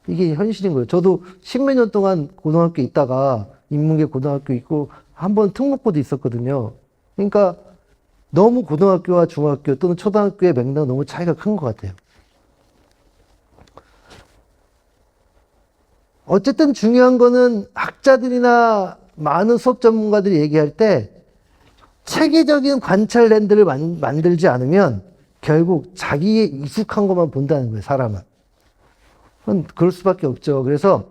이게 현실인 거예요. 저도 십몇 년 동안 고등학교 있다가 인문계 고등학교 있고 한번 특목고도 있었거든요. 그러니까 너무 고등학교와 중학교 또는 초등학교의 맥락은 너무 차이가 큰 것 같아요. 어쨌든 중요한 거는 학자들이나 많은 수업 전문가들이 얘기할 때 체계적인 관찰 렌즈를 만들지 않으면 결국 자기의 익숙한 것만 본다는 거예요, 사람은. 그럴 수밖에 없죠. 그래서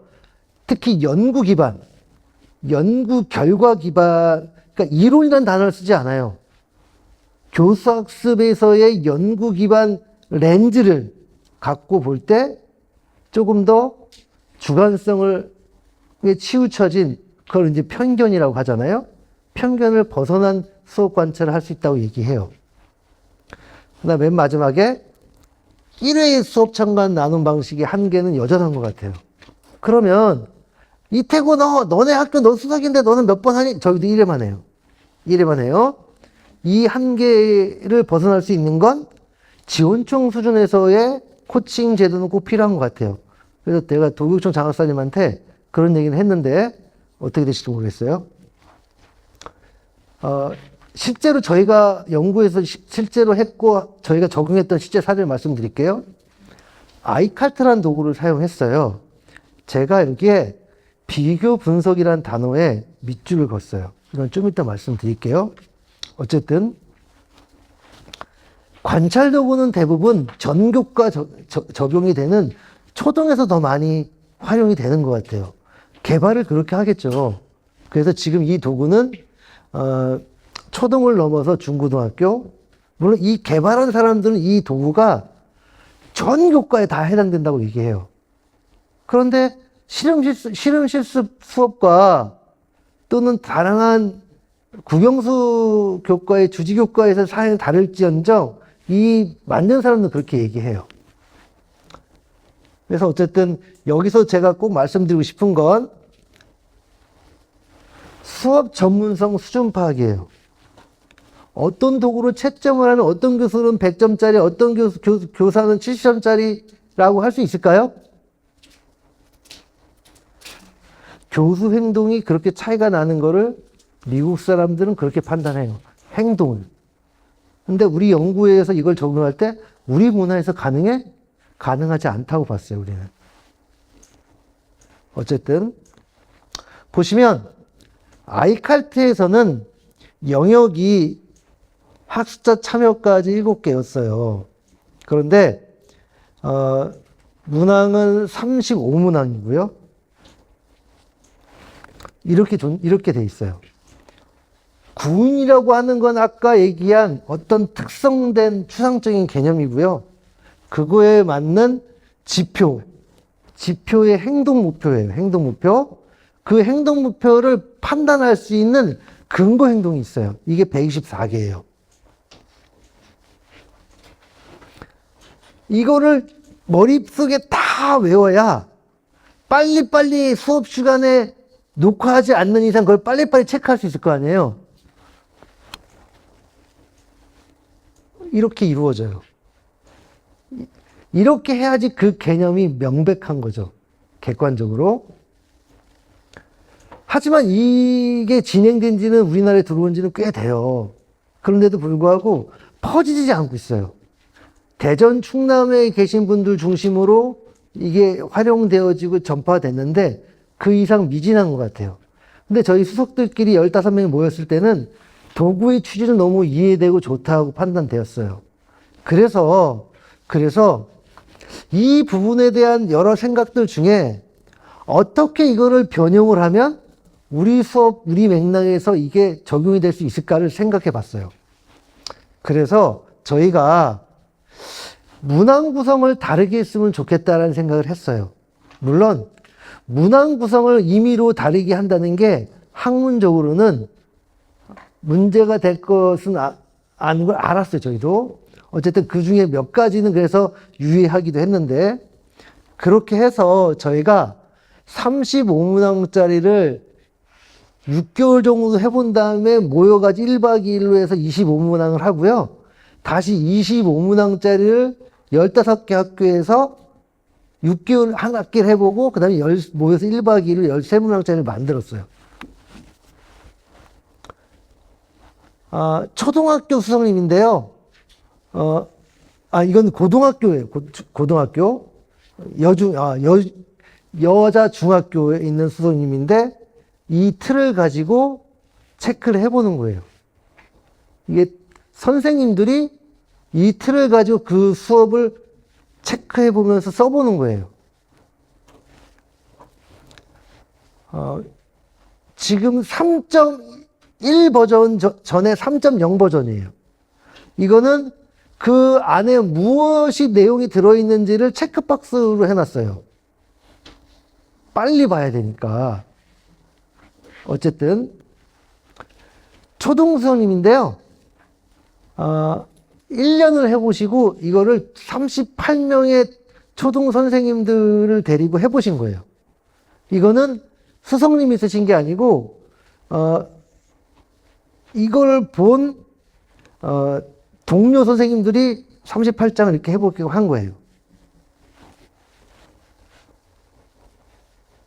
특히 연구 기반, 연구 결과 기반, 그러니까 이론이라는 단어를 쓰지 않아요. 교수학습에서의 연구 기반 렌즈를 갖고 볼 때 조금 더 주관성을 치우쳐진 그걸 이제 편견이라고 하잖아요. 편견을 벗어난 수업 관찰을 할 수 있다고 얘기해요. 그다음 맨 마지막에 1회의 수업 참관 나눔 방식의 한계는 여전한 것 같아요. 그러면 이태고 너네 학교 너 수석인데 너는 몇 번 하니? 저희도 1회만 해요. 1회만 해요. 이 한계를 벗어날 수 있는 건 지원청 수준에서의 코칭 제도는 꼭 필요한 것 같아요. 그래서 내가 도교육청 장학사님한테 그런 얘기를 했는데 어떻게 되실지 모르겠어요. 실제로 저희가 연구에서 실제로 했고 저희가 적용했던 실제 사례를 말씀드릴게요. 아이칼트라는 도구를 사용했어요. 제가 여기에 비교 분석이라는 단어에 밑줄을 걷어요. 이건 좀 이따 말씀드릴게요. 어쨌든 관찰 도구는 대부분 전교과 적용이 되는 초등에서 더 많이 활용이 되는 것 같아요. 개발을 그렇게 하겠죠. 그래서 지금 이 도구는 초등을 넘어서 중고등학교, 물론 이 개발한 사람들은 이 도구가 전 교과에 다 해당된다고 얘기해요. 그런데 실험실습 수업과 또는 다양한 국영수 교과의 주지교과에서 사양이 다를지언정 이 만든 사람은 그렇게 얘기해요. 그래서 어쨌든 여기서 제가 꼭 말씀드리고 싶은 건 수업 전문성 수준 파악이에요. 어떤 도구로 채점을 하면 어떤 교수는 100점짜리, 어떤 교사는 70점짜리라고 할 수 있을까요? 교수 행동이 그렇게 차이가 나는 거를 미국 사람들은 그렇게 판단해요. 행동을. 근데 우리 연구에서 이걸 적용할 때 우리 문화에서 가능해? 가능하지 않다고 봤어요, 우리는. 어쨌든 보시면 아이칼트에서는 영역이 학습자 참여까지 7개였어요. 그런데 문항은 35문항이고요. 이렇게 돼 있어요. 구인이라고 하는 건 아까 얘기한 어떤 특성된 추상적인 개념이고요. 그거에 맞는 지표의 행동 목표예요. 행동 목표. 그 행동 목표를 판단할 수 있는 근거 행동이 있어요. 이게 124개예요. 이거를 머릿속에 다 외워야 빨리빨리 수업 시간에 녹화하지 않는 이상 그걸 빨리빨리 체크할 수 있을 거 아니에요. 이렇게 이루어져요. 이렇게 해야지 그 개념이 명백한 거죠. 객관적으로. 하지만 이게 진행된 지는 우리나라에 들어온 지는 꽤 돼요. 그런데도 불구하고 퍼지지 않고 있어요. 대전, 충남에 계신 분들 중심으로 이게 활용되어지고 전파됐는데 그 이상 미진한 것 같아요. 근데 저희 수석들끼리 15명이 모였을 때는 도구의 취지는 너무 이해되고 좋다고 판단되었어요. 그래서 이 부분에 대한 여러 생각들 중에 어떻게 이거를 변형을 하면 우리 수업, 우리 맥락에서 이게 적용이 될 수 있을까를 생각해 봤어요. 그래서 저희가 문항 구성을 다르게 했으면 좋겠다라는 생각을 했어요. 물론 문항 구성을 임의로 다르게 한다는 게 학문적으로는 문제가 될 것은 아는 걸 알았어요, 저희도. 어쨌든 그 중에 몇 가지는 그래서 유의하기도 했는데, 그렇게 해서 저희가 35문항짜리를 6개월 정도 해본 다음에 모여가지고 1박 2일로 해서 25문항을 하고요. 다시 25문항짜리를 15개 학교에서 6개월 한 학기를 해보고, 그 다음에 모여서 1박 2일로 13문항짜리를 만들었어요. 초등학교 수석님인데요. 이건 고등학교예요. 고등학교. 여자 중학교에 있는 수석님인데, 이 틀을 가지고 체크를 해보는 거예요. 이게 선생님들이 이 틀을 가지고 그 수업을 체크해보면서 써보는 거예요. 지금 3.1 버전 전에 3.0 버전이에요. 이거는 그 안에 무엇이 내용이 들어있는지를 체크박스로 해놨어요. 빨리 봐야 되니까. 어쨌든 초등수석님인데요. 1년을 해보시고 이거를 38명의 초등선생님들을 데리고 해보신 거예요. 이거는 수석님이 쓰신 게 아니고 이걸 본 동료 선생님들이 38장을 이렇게 해보기로 한 거예요.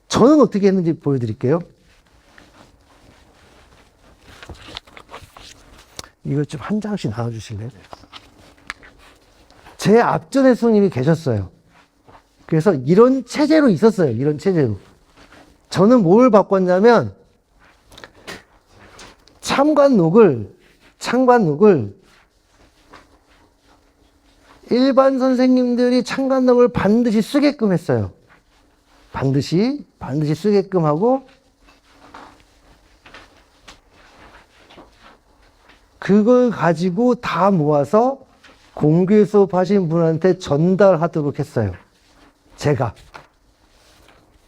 저는 어떻게 했는지 보여드릴게요. 이거 좀 한 장씩 나눠주실래요? 제 앞전에 스님이 계셨어요. 그래서 이런 체제로 있었어요. 이런 체제로. 저는 뭘 바꿨냐면 참관록을 일반 선생님들이 참관록을 반드시 쓰게끔 했어요. 반드시 쓰게끔 하고 그걸 가지고 다 모아서 공개 수업 하신 분한테 전달하도록 했어요. 제가.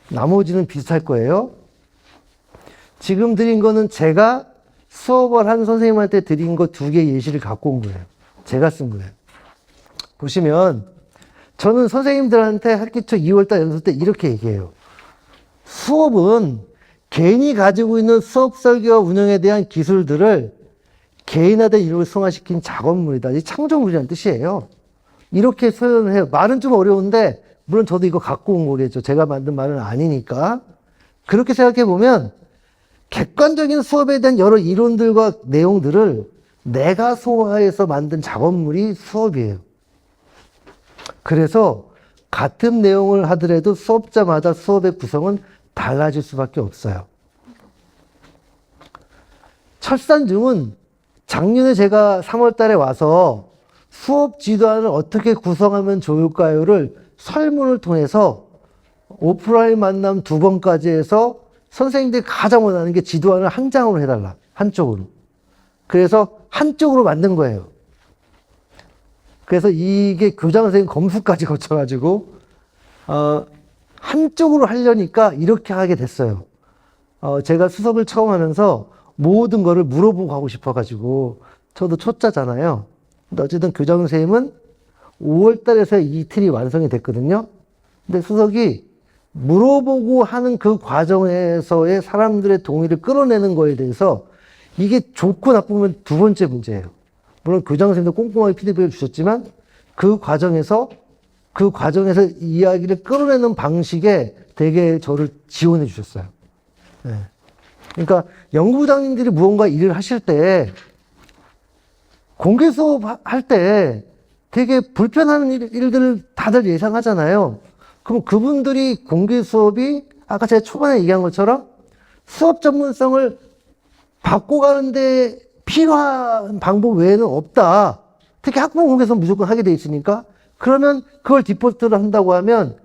나머지는 비슷할 거예요. 지금 드린 거는 제가 수업을 한 선생님한테 드린 거 2개 예시를 갖고 온 거예요. 제가 쓴 거예요. 보시면 저는 선생님들한테 학기 초 2월달 연수 때 이렇게 얘기해요. 수업은 개인이 가지고 있는 수업 설계와 운영에 대한 기술들을 개인화된 이론을 승화시킨 작업물이다. 이 창조물이라는 뜻이에요. 이렇게 표현을 해요. 말은 좀 어려운데 물론 저도 이거 갖고 온 거겠죠. 제가 만든 말은 아니니까. 그렇게 생각해 보면 객관적인 수업에 대한 여러 이론들과 내용들을 내가 소화해서 만든 작업물이 수업이에요. 그래서 같은 내용을 하더라도 수업자마다 수업의 구성은 달라질 수밖에 없어요. 철산중은 작년에 제가 3월 달에 와서 수업 지도안을 어떻게 구성하면 좋을까요를 설문을 통해서 오프라인 만남 2번까지 해서 선생님들이 가장 원하는 게 지도안을 한 장으로 해달라. 한쪽으로. 그래서 한쪽으로 만든 거예요. 그래서 이게 교장 선생님 검수까지 거쳐가지고 한쪽으로 하려니까 이렇게 하게 됐어요. 제가 수석을 처음 하면서 모든 거를 물어보고 하고 싶어가지고 저도 초짜잖아요. 근데 어쨌든 교장 선생님은 5월 달에서 이 틀이 완성이 됐거든요. 근데 수석이 물어보고 하는 그 과정에서의 사람들의 동의를 끌어내는 거에 대해서 이게 좋고 나쁘면 2번째 문제예요. 물론 교장 선생님도 꼼꼼하게 피드백을 주셨지만 그 과정에서 이야기를 끌어내는 방식에 되게 저를 지원해 주셨어요. 네. 그러니까 연구부장님들이 무언가 일을 하실 때 공개 수업 할 때 되게 불편한 일들을 다들 예상하잖아요. 그럼 그분들이 공개 수업이 아까 제가 초반에 얘기한 것처럼 수업 전문성을 바꿔가는데 필요한 방법 외에는 없다. 특히 학부모 공개 수업 무조건 하게 돼 있으니까 그러면 그걸 디폴트를 한다고 하면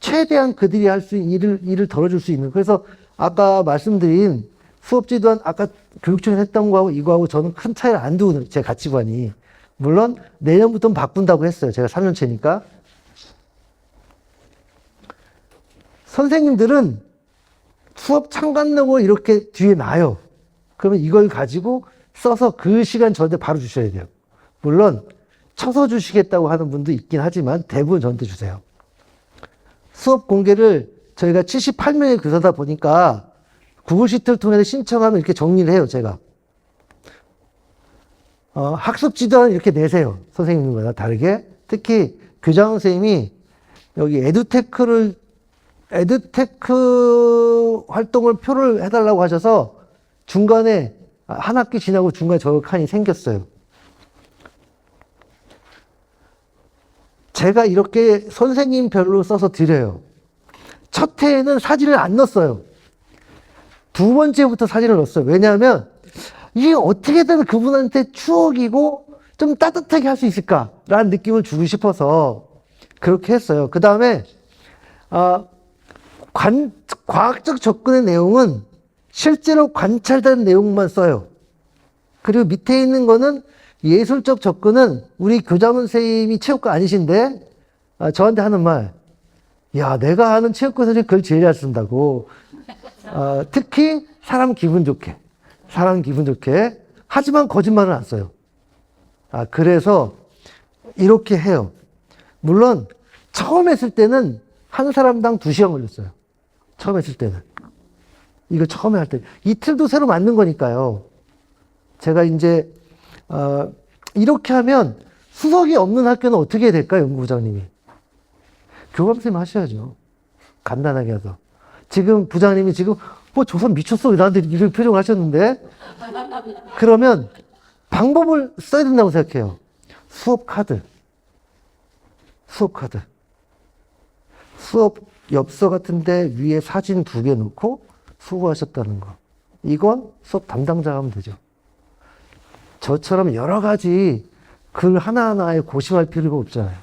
최대한 그들이 할 수 있는 일을 덜어줄 수 있는. 그래서 아까 말씀드린 수업 지도안 아까 교육청에서 했던 거하고 이거하고 저는 큰 차이를 안 두고 제 가치관이. 물론 내년부터는 바꾼다고 했어요. 제가 3년째니까. 선생님들은 수업 참관록을 이렇게 뒤에 놔요. 그러면 이걸 가지고 써서 그 시간 저한테 바로 주셔야 돼요. 물론 쳐서 주시겠다고 하는 분도 있긴 하지만 대부분 저한테 주세요. 수업 공개를 저희가 78명의 교사다 보니까 구글 시트를 통해서 신청하면 이렇게 정리를 해요, 제가. 학습 지도안을 이렇게 내세요. 선생님들마다 다르게. 특히 교장 선생님이 여기 에듀테크 활동을 표를 해달라고 하셔서 중간에 한 학기 지나고 중간에 저 칸이 생겼어요. 제가 이렇게 선생님별로 써서 드려요. 첫 해에는 사진을 안 넣었어요. 두 번째부터 사진을 넣었어요. 왜냐하면 이게 어떻게든 그분한테 추억이고 좀 따뜻하게 할 수 있을까라는 느낌을 주고 싶어서 그렇게 했어요. 그 다음에 과학적 접근의 내용은 실제로 관찰된 내용만 써요. 그리고 밑에 있는 거는 예술적 접근은 우리 교장 선생님이 체육과 아니신데 저한테 하는 말, 야, 내가 아는 체육과 선생님 글 제일 잘 쓴다고. 특히 사람 기분 좋게 하지만 거짓말은 안 써요. 그래서 이렇게 해요. 물론 처음 했을 때는 한 사람당 2시간 걸렸어요. 처음 했을 때는. 이거 처음에 할 때. 이틀도 새로 만든 거니까요. 제가 이제, 이렇게 하면 수석이 없는 학교는 어떻게 해야 될까요, 연구부장님이? 교감선생님 하셔야죠. 간단하게 해서. 지금 부장님이 지금, 조선 미쳤어. 나한테 이런 표정을 하셨는데. 그러면 방법을 써야 된다고 생각해요. 수업 카드. 수업 엽서 같은데 위에 사진 2개 넣고 수고하셨다는 거. 이건 수업 담당자가 하면 되죠. 저처럼 여러 가지 글 하나하나에 고심할 필요가 없잖아요.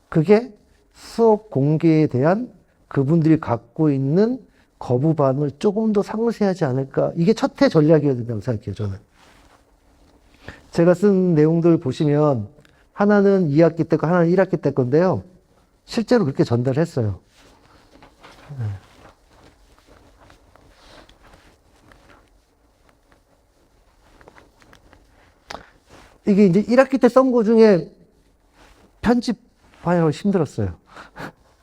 그게 수업 공개에 대한 그분들이 갖고 있는 거부반응을 조금 더 상세하지 않을까. 이게 첫 해 전략이어야 된다고 생각해요, 저는. 제가 쓴 내용들 보시면 하나는 2학기 때 거, 하나는 1학기 때 건데요. 실제로 그렇게 전달했어요. 이게 이제 1학기 때 쓴 거 중에 편집하느라고 힘들었어요.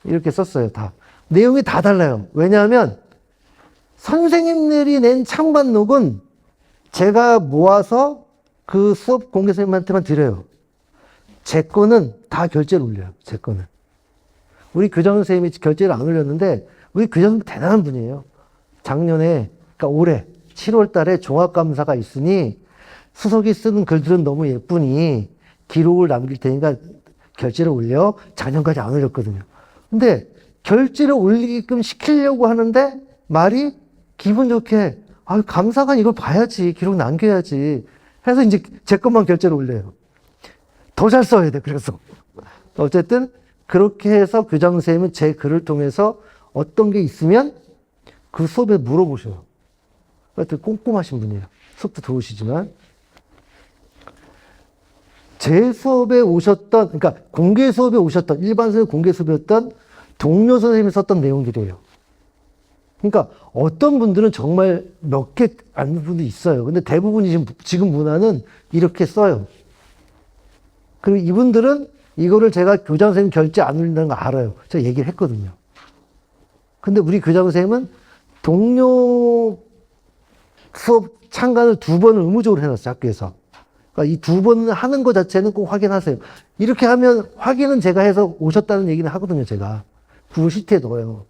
이렇게 썼어요, 다. 내용이 다 달라요. 왜냐하면 선생님들이 낸 창반록은 제가 모아서 그 수업 공개 선생님한테만 드려요. 제 거는 다 결제를 올려요, 제 거는. 우리 교장 선생님이 결제를 안 올렸는데, 우리 교장 선생님 대단한 분이에요. 작년에, 그러니까 올해 7월 달에 종합감사가 있으니 수석이 쓰는 글들은 너무 예쁘니 기록을 남길 테니까 결제를 올려. 작년까지 안 올렸거든요. 근데 결제를 올리게끔 시키려고 하는데 말이 기분 좋게, 감사관 이걸 봐야지, 기록 남겨야지 해서 이제 제 것만 결제를 올려요. 더 잘 써야 돼, 그래서. 어쨌든 그렇게 해서 교장 선생님은 제 글을 통해서 어떤 게 있으면 그 수업에 물어보셔요. 하여튼 꼼꼼하신 분이에요. 수업도 들어오시지만. 제 수업에 오셨던, 그러니까 공개 수업에 오셨던, 일반 수업 공개 수업이었던 동료 선생님이 썼던 내용들이에요. 그러니까 어떤 분들은 정말 몇 개 아는 분도 있어요. 근데 대부분이 지금 문화는 이렇게 써요. 그리고 이분들은 이거를 제가 교장 선생님 결제 안 올린다는 거 알아요. 제가 얘기를 했거든요. 근데 우리 교장 선생님은 동료 수업 참관을 2번을 의무적으로 해놨어요, 학교에서. 그러니까 이 2번을 하는 것 자체는 꼭 확인하세요. 이렇게 하면 확인은 제가 해서 오셨다는 얘기는 하거든요, 제가. 구글 시트에 넣어요.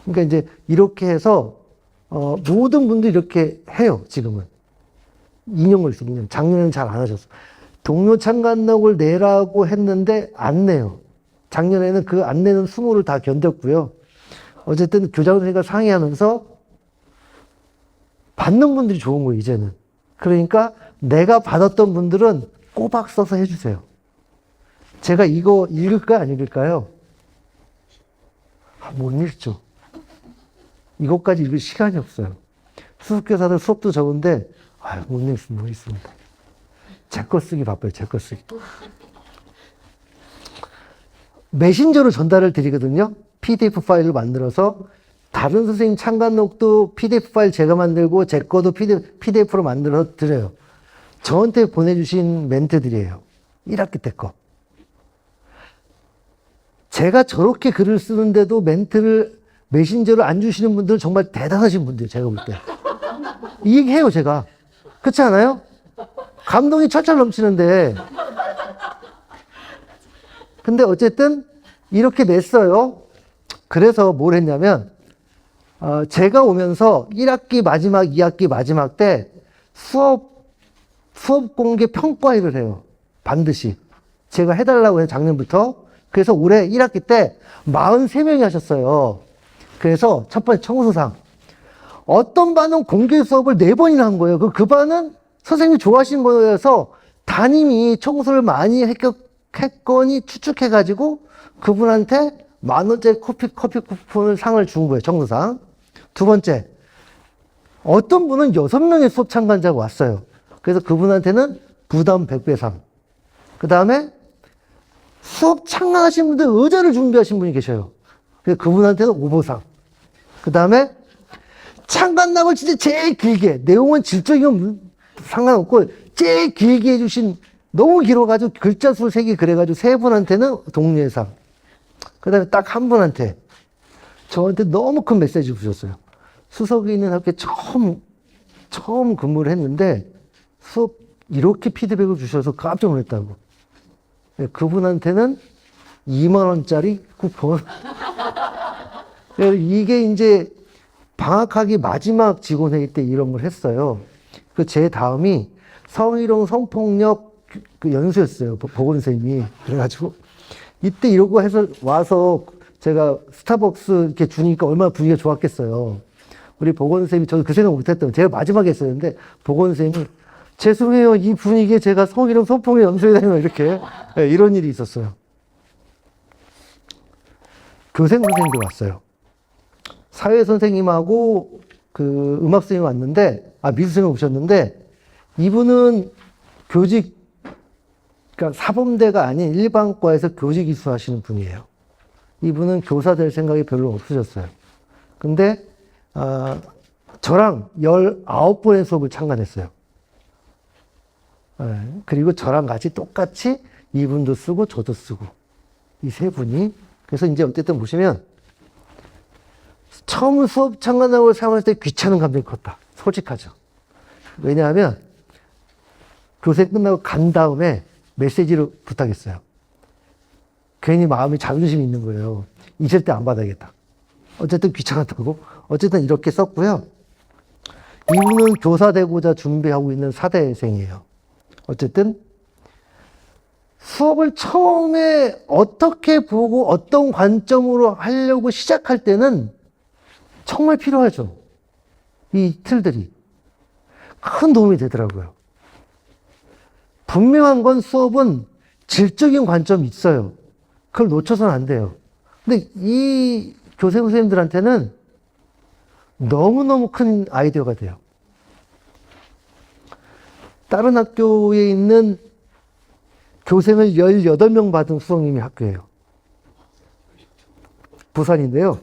그러니까 이제 이렇게 해서, 모든 분들이 이렇게 해요, 지금은. 2년 걸렸어, 2년. 작년에는 잘 안 하셨어. 동료 참관록을 내라고 했는데 안 내요. 작년에는 그 안 내는 수모를 다 견뎠고요. 어쨌든 교장 선생님과 상의하면서 받는 분들이 좋은 거예요, 이제는. 그러니까 내가 받았던 분들은 꼬박 써서 해주세요. 제가 이거 읽을까요, 안 읽을까요? 못 읽죠. 이것까지 읽을 시간이 없어요. 수습교사들 수업도 적은데, 못 읽습니다. 제 거 쓰기 바빠요, 제 거 쓰기. 메신저로 전달을 드리거든요. PDF 파일을 만들어서 다른 선생님 참관록도 PDF 파일 제가 만들고 제 거도 PDF로 만들어서 드려요. 저한테 보내주신 멘트들이에요. 1학기 때 거. 제가 저렇게 글을 쓰는데도 멘트를 메신저로 안 주시는 분들은 정말 대단하신 분들이에요, 제가 볼 때. 이 얘기 해요, 제가. 그렇지 않아요? 감동이 철철 넘치는데. 근데 어쨌든 이렇게 냈어요. 그래서 뭘 했냐면, 제가 오면서 1학기 마지막, 2학기 마지막 때 수업 공개 평가회를 해요. 반드시. 제가 해달라고 해요, 작년부터. 그래서 올해 1학기 때 43명이 하셨어요. 그래서 첫 번째 청소상. 어떤 반은 공개 수업을 4번이나 한 거예요. 그 반은 선생님이 좋아하시는 거여서 담임이 청소를 많이 했거니 추측해가지고 그분한테 10,000원짜리 커피 쿠폰을 상을 준 거예요. 청소상. 두 번째, 어떤 분은 6명의 수업 참가자가 왔어요. 그래서 그분한테는 부담 100배 상. 그 다음에 수업 참가하신 분들 의자를 준비하신 분이 계셔요. 그래서 그분한테는 오보상. 그 다음에 참관남을 진짜 제일 길게, 내용은 질적이면 상관없고 제일 길게 해주신, 너무 길어가지고 글자 수를 3개 그래가지고 3분한테는 동료상. 그 다음에 딱 한 분한테 저한테 너무 큰 메시지 주셨어요. 수석이 있는 학교에 처음 근무를 했는데 수업 이렇게 피드백을 주셔서 깜짝 놀랐다고. 그분한테는 20,000원짜리 쿠폰. 이게 이제 방학하기 마지막 직원회의 때 이런 걸 했어요. 그 제 다음이 성희롱 성폭력 그 연수였어요. 보건쌤이. 그래가지고 이때 이러고 해서 와서 제가 스타벅스 이렇게 주니까 얼마나 분위기가 좋았겠어요. 우리 보건쌤이, 저도 그 생각 못했던, 제가 마지막에 했었는데, 보건쌤이, 죄송해요. 이 분위기에 제가 성희롱 성폭력 연수에 다니면 이렇게. 네, 이런 일이 있었어요. 교생 선생님도 왔어요. 사회 선생님하고 그 음악 선생님 왔는데, 미술 선생님 오셨는데, 이분은 교직, 그러니까 사범대가 아닌 일반과에서 교직 이수하시는 분이에요. 이분은 교사 될 생각이 별로 없으셨어요. 근데, 저랑 19번의 수업을 참관했어요. 그리고 저랑 같이 똑같이 이분도 쓰고 저도 쓰고. 이 세 분이. 그래서 이제 어쨌든 보시면, 처음 수업 참관하고 생각할 때 귀찮은 감정이 컸다. 솔직하죠. 왜냐하면 교생 끝나고 간 다음에 메시지로 부탁했어요. 괜히 마음이 자존심이 있는 거예요. 잊을 때 안 받아야겠다. 어쨌든 귀찮았다고. 어쨌든 이렇게 썼고요. 이분은 교사 되고자 준비하고 있는 사대생이에요. 어쨌든 수업을 처음에 어떻게 보고 어떤 관점으로 하려고 시작할 때는 정말 필요하죠. 이 틀들이. 큰 도움이 되더라고요. 분명한 건 수업은 질적인 관점이 있어요. 그걸 놓쳐서는 안 돼요. 근데 이 교생 선생님들한테는 너무너무 큰 아이디어가 돼요. 다른 학교에 있는 교생을 18명 받은 수석님이 학교예요. 부산인데요.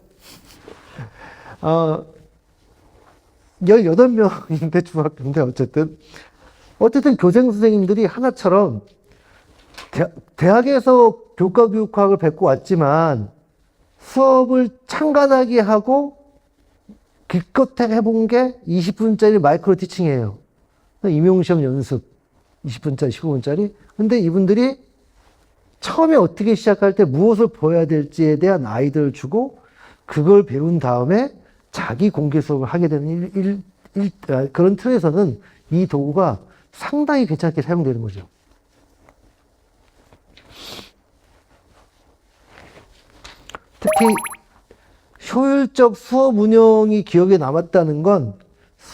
18명인데 중학교인데 어쨌든 교생 선생님들이 하나처럼 대학에서 교과 교육학을 뵙고 왔지만 수업을 참관하게 하고 기껏해 해본 게 20분짜리 마이크로 티칭이에요. 임용시험 연습 20분짜리, 15분짜리. 근데 이분들이 처음에 어떻게 시작할 때 무엇을 보여야 될지에 대한 아이디어를 주고 그걸 배운 다음에 자기 공개 수업을 하게 되는 그런 틀에서는 이 도구가 상당히 괜찮게 사용되는 거죠. 특히 효율적 수업 운영이 기억에 남았다는 건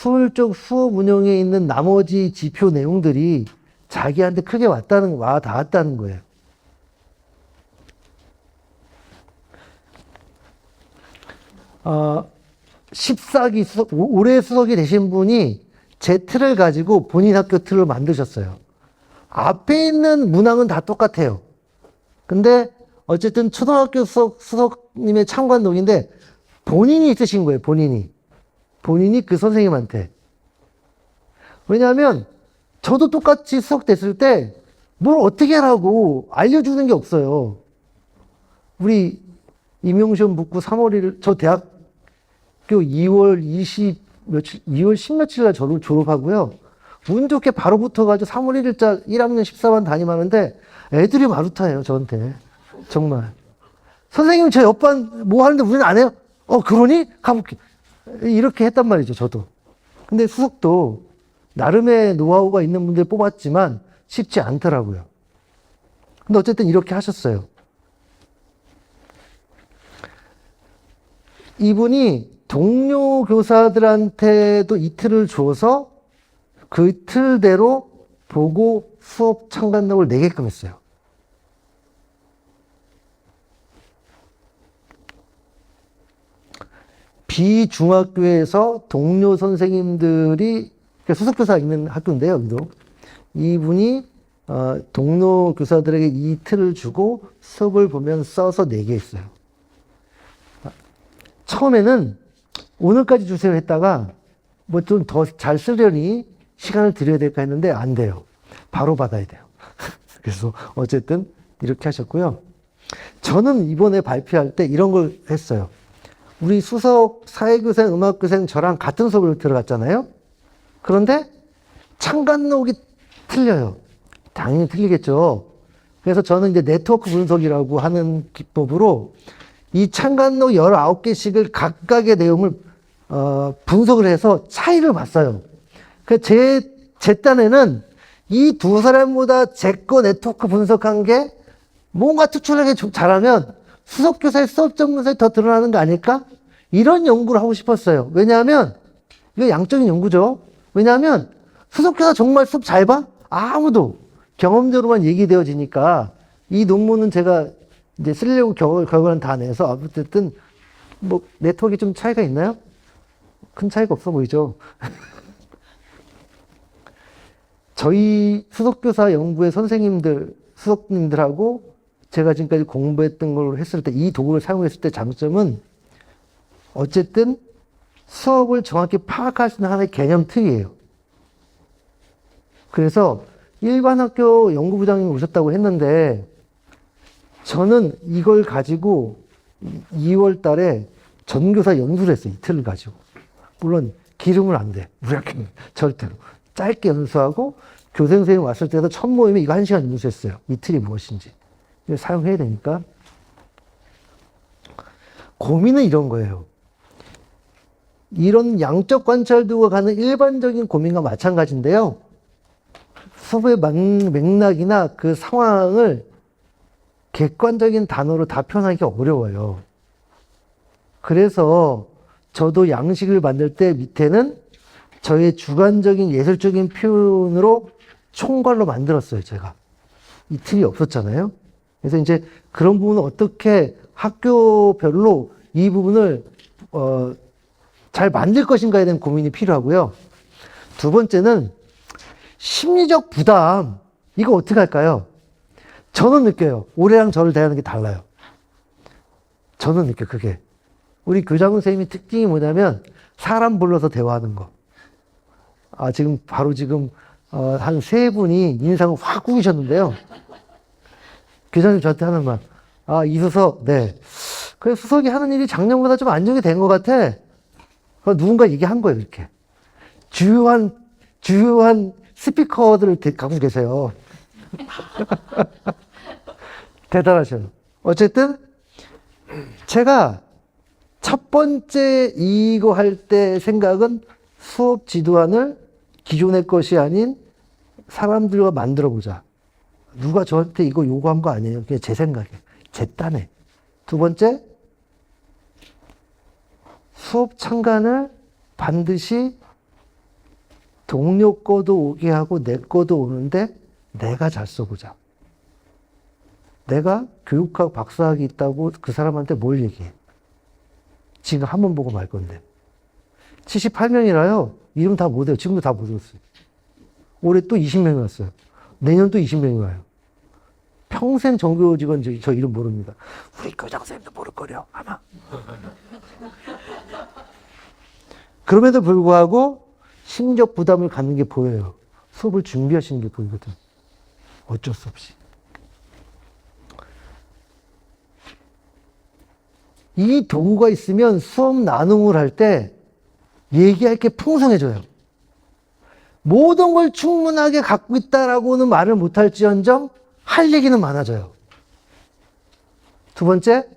효율적 수업 운영에 있는 나머지 지표 내용들이 자기한테 크게 와 닿았다는 거예요. 어, 14기 수석, 올해 수석이 되신 분이 제 틀을 가지고 본인 학교 틀을 만드셨어요. 앞에 있는 문항은 다 똑같아요. 근데 어쨌든 초등학교 수석님의 참관록인데 본인이 쓰신 거예요, 본인이 그 선생님한테. 왜냐하면 저도 똑같이 수석 됐을 때 뭘 어떻게 하라고 알려주는 게 없어요. 우리 임용시험 붙고 3월 1일, 저 대학교 2월 10 며칠 날 졸업하고요. 운 좋게 바로 붙어가지고 3월 1일자 1학년 14반 담임하는데 애들이 마루타예요, 저한테. 정말. 선생님, 저 옆반 뭐 하는데 우리는 안 해요? 그러니? 가볼게. 이렇게 했단 말이죠, 저도. 근데 수석도 나름의 노하우가 있는 분들 뽑았지만 쉽지 않더라고요. 근데 어쨌든 이렇게 하셨어요. 이분이 동료 교사들한테도 이틀을 줘서 그 틀대로 보고 수업 참관록을 내게끔 했어요. 비중학교에서 동료 선생님들이 수석교사 있는 학교인데요, 여기도. 이분이 동료 교사들에게 이 틀을 주고 수업을 보면 써서 내게 했어요. 처음에는 오늘까지 주세요 했다가 뭐 좀 더 잘 쓰려니 시간을 드려야 될까 했는데 안 돼요. 바로 받아야 돼요. 그래서 어쨌든 이렇게 하셨고요. 저는 이번에 발표할 때 이런 걸 했어요. 우리 수석 사회교생, 음악교생 저랑 같은 수업을 들어갔잖아요. 그런데 참관록이 틀려요. 당연히 틀리겠죠. 그래서 저는 이제 네트워크 분석이라고 하는 기법으로 이 참관록 19개씩을 각각의 내용을 분석을 해서 차이를 봤어요. 제 딴에는 이 두 사람보다 제 거 네트워크 분석한 게 뭔가 특출나게 잘하면 수석교사의 수업 전문성이 더 드러나는 거 아닐까? 이런 연구를 하고 싶었어요. 왜냐하면 이거 양적인 연구죠. 왜냐하면 수석교사 정말 수업 잘 봐? 아무도 경험대로만 얘기되어지니까 이 논문은 제가 이제 쓰려고 결과는 다 내서 어쨌든 뭐 네트워크에 좀 차이가 있나요? 큰 차이가 없어 보이죠. 저희 수석교사 연구의 선생님들, 수석님들하고 제가 지금까지 공부했던 걸 했을 때 이 도구를 사용했을 때 장점은 어쨌든 수업을 정확히 파악할 수 있는 하나의 개념 틀이에요. 그래서 일반 학교 연구부장님이 오셨다고 했는데 저는 이걸 가지고 2월 달에 전교사 연수를 했어요. 이틀을 가지고. 물론 기름은 안 돼. 우리 학교는 절대로. 짧게 연수하고 교생 선생님 왔을 때도 첫 모임에 이거 1시간 연수했어요. 이틀이 무엇인지. 이걸 사용해야 되니까. 고민은 이런 거예요. 이런 양적 관찰도가 가는 일반적인 고민과 마찬가지인데요. 수업의 맥락이나 그 상황을 객관적인 단어로 다 표현하기가 어려워요. 그래서 저도 양식을 만들 때 밑에는 저의 주관적인 예술적인 표현으로 총괄로 만들었어요, 제가. 이 틀이 없었잖아요. 그래서 이제 그런 부분을 어떻게 학교별로 이 부분을, 잘 만들 것인가에 대한 고민이 필요하고요. 두 번째는 심리적 부담. 이거 어떻게 할까요? 저는 느껴요. 올해랑 저를 대하는 게 달라요. 저는 느껴요, 그게. 우리 교장선 선생님이 특징이 뭐냐면 사람 불러서 대화하는 거. 지금 바로 지금 한 세 분이 인상을 확 구기셨는데요. 교장님 저한테 하는 말. 이수석, 네. 그래, 수석이 하는 일이 작년보다 좀 안정이 된 것 같아. 누군가 얘기한 거예요, 이렇게. 주요한 스피커들을 갖고 계세요. 대단하셔요. 어쨌든, 제가 첫 번째 이거 할 때 생각은 수업 지도안을 기존의 것이 아닌 사람들과 만들어 보자. 누가 저한테 이거 요구한 거 아니에요. 그냥 제 생각에. 제 딴에. 두 번째, 수업 참관을 반드시 동료 거도 오게 하고 내 거도 오는데 내가 잘 써보자. 내가 교육학 박사학위 있다고 그 사람한테 뭘 얘기해? 지금 한 번 보고 말 건데. 78명이라요. 이름 다 못 외워요. 지금도 다 못 외웠어요. 올해 또 20명이 왔어요. 내년 또 20명이 와요. 평생 정교 직원 저 이름 모릅니다. 우리 교장 선생님도 모를 거래요. 아마. 그럼에도 불구하고 심리적 부담을 갖는 게 보여요. 수업을 준비하시는 게 보이거든. 어쩔 수 없이. 이 도구가 있으면 수업 나눔을 할 때 얘기할 게 풍성해져요. 모든 걸 충분하게 갖고 있다라고는 말을 못할지언정 할 얘기는 많아져요. 두 번째,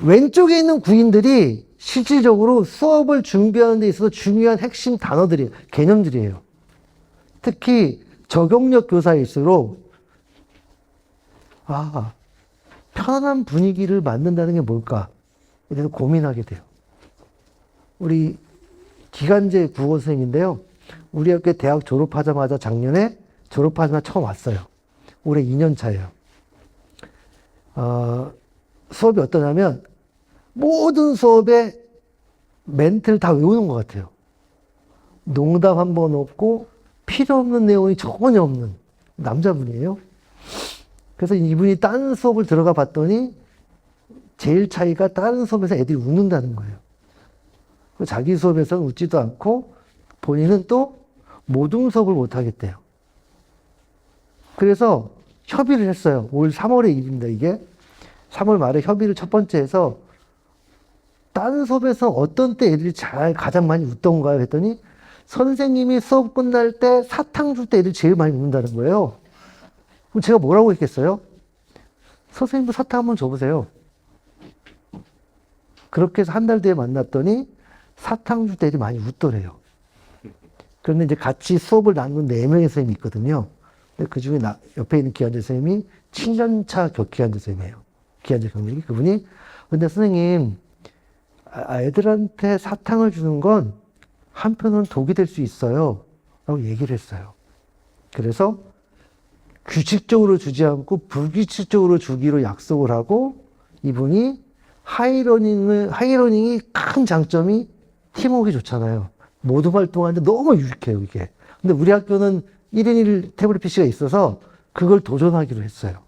왼쪽에 있는 구인들이 실질적으로 수업을 준비하는 데 있어서 중요한 핵심 단어들이에요. 개념들이에요. 특히 적용력 교사일수록 편안한 분위기를 만든다는 게 뭘까? 이래서 고민하게 돼요. 우리 기간제 국어 선생님인데요. 우리 학교 대학 졸업하자마자 작년에 졸업하자마자 처음 왔어요. 올해 2년 차예요. 수업이 어떠냐면 모든 수업에 멘트를 다 외우는 것 같아요. 농담 한 번 없고 필요 없는 내용이 전혀 없는 남자분이에요. 그래서 이분이 다른 수업을 들어가 봤더니 제일 차이가 다른 수업에서 애들이 웃는다는 거예요. 자기 수업에서는 웃지도 않고 본인은 또 모든 수업을 못 하겠대요. 그래서 협의를 했어요. 올 3월의 일입니다, 이게. 3월 말에 협의를 첫 번째 해서 다른 수업에서 어떤 때 애들이 가장 많이 웃던가요? 했더니 선생님이 수업 끝날 때 사탕 줄 때 애들이 제일 많이 웃는다는 거예요. 그럼 제가 뭐라고 했겠어요? 선생님도 사탕 한번 줘보세요. 그렇게 해서 한 달 뒤에 만났더니 사탕 줄 때 애들이 많이 웃더래요. 그런데 이제 같이 수업을 나눈 4명의 선생님이 있거든요. 근데 그 중에 옆에 있는 기한제 선생님이 7년차 기한제 선생님이에요. 기한제 경력이. 그분이, 근데 선생님, 애들한테 사탕을 주는 건 한편으로는 독이 될 수 있어요. 라고 얘기를 했어요. 그래서 규칙적으로 주지 않고 불규칙적으로 주기로 약속을 하고 이분이 하이러닝이 큰 장점이 팀워크가 좋잖아요. 모두 활동하는데 너무 유익해요, 이게. 근데 우리 학교는 1인 1 태블릿 PC가 있어서 그걸 도전하기로 했어요.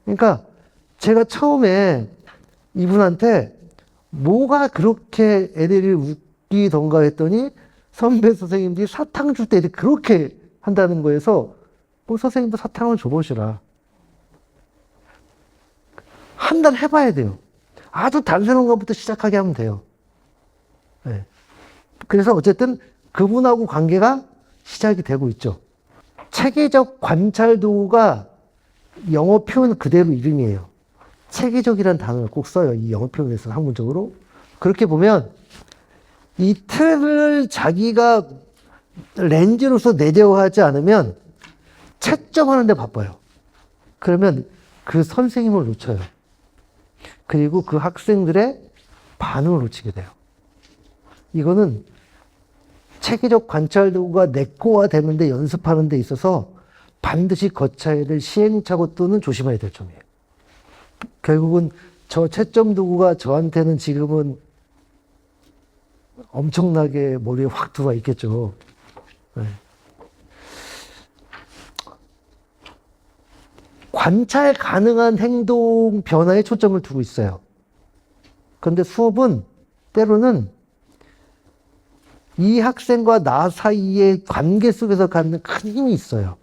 그러니까 제가 처음에 이분한테 뭐가 그렇게 애들이 웃기던가 했더니 선배 선생님들이 사탕 줄 때 애들이 그렇게 한다는 거에서 선생님도 사탕을 줘보시라. 한 달 해봐야 돼요. 아주 단순한 것부터 시작하게 하면 돼요. 네. 그래서 어쨌든 그분하고 관계가 시작이 되고 있죠. 체계적 관찰 도구가 영어 표현 그대로 이름이에요. 체계적이라는 단어를 꼭 써요. 이 영어 표현에서 학문적으로. 그렇게 보면 이 틀을 자기가 렌즈로서 내재하지 않으면 채점하는 데 바빠요. 그러면 그 선생님을 놓쳐요. 그리고 그 학생들의 반응을 놓치게 돼요. 이거는 체계적 관찰 도구가 내코화 되는데 연습하는 데 있어서 반드시 거쳐야 될 시행착오 또는 조심해야 될 점이에요. 결국은 저 채점 도구가 저한테는 지금은 엄청나게 머리에 확 들어와 있겠죠. 네. 관찰 가능한 행동 변화에 초점을 두고 있어요. 그런데 수업은 때로는 이 학생과 나 사이의 관계 속에서 갖는 큰 힘이 있어요.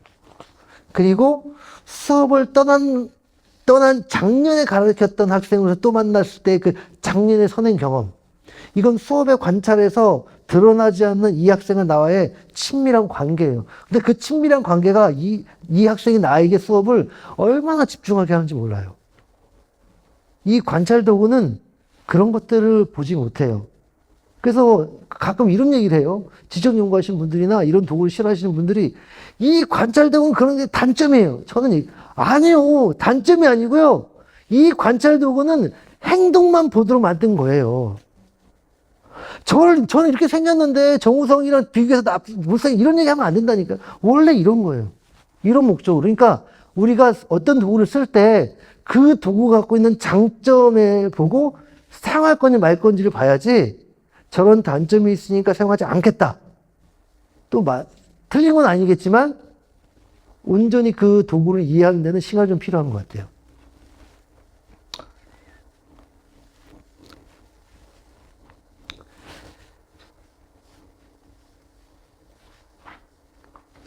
그리고 수업을 떠난 작년에 가르쳤던 학생으로서 또 만났을 때 그 작년의 선행 경험. 이건 수업의 관찰에서 드러나지 않는 이 학생과 나와의 친밀한 관계예요. 근데 그 친밀한 관계가 이 학생이 나에게 수업을 얼마나 집중하게 하는지 몰라요. 이 관찰 도구는 그런 것들을 보지 못해요. 그래서 가끔 이런 얘기를 해요. 지적 연구하시는 분들이나 이런 도구를 싫어하시는 분들이 이 관찰 도구는 그런 게 단점이에요. 저는 아니요. 단점이 아니고요. 이 관찰 도구는 행동만 보도록 만든 거예요. 저는 이렇게 생겼는데 정우성이랑 비교해서 못생 이런 얘기 하면 안 된다니까. 원래 이런 거예요. 이런 목적으로. 그러니까 우리가 어떤 도구를 쓸 때 그 도구가 갖고 있는 장점을 보고 사용할 건지 말 건지를 봐야지 저런 단점이 있으니까 사용하지 않겠다. 또 틀린 건 아니겠지만 온전히 그 도구를 이해하는 데는 시간이 좀 필요한 것 같아요.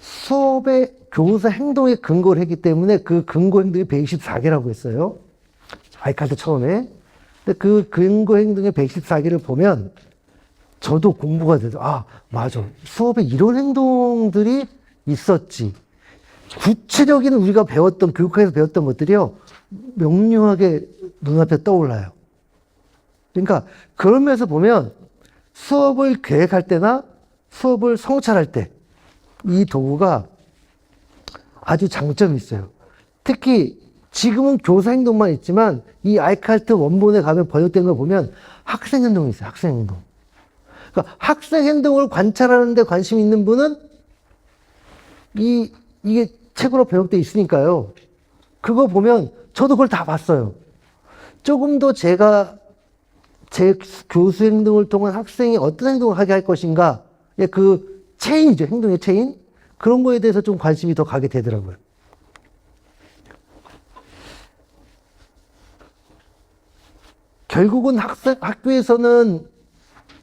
수업의 교사 행동에 근거를 했기 때문에 그 근거 행동이 124개라고 했어요. 바이칼도 처음에. 근데 그 근거 행동의 124개를 보면 저도 공부가 돼서 맞아. 수업에 이런 행동들이 있었지. 구체적인 우리가 배웠던 교육학에서 배웠던 것들이요. 명료하게 눈앞에 떠올라요. 그러니까 그런 면에서 보면 수업을 계획할 때나 수업을 성찰할 때 이 도구가 아주 장점이 있어요. 특히 지금은 교사 행동만 있지만 이 알카르트 원본에 가면 번역된 걸 보면 학생 행동이 있어요. 학생 행동. 그러니까 학생 행동을 관찰하는 데 관심 있는 분은 이게 책으로 번역되어 있으니까요. 그거 보면 저도 그걸 다 봤어요. 조금 더 제가 제 교수 행동을 통한 학생이 어떤 행동을 하게 할 것인가, 그 체인이죠. 행동의 체인. 그런 거에 대해서 좀 관심이 더 가게 되더라고요. 결국은 학교에서는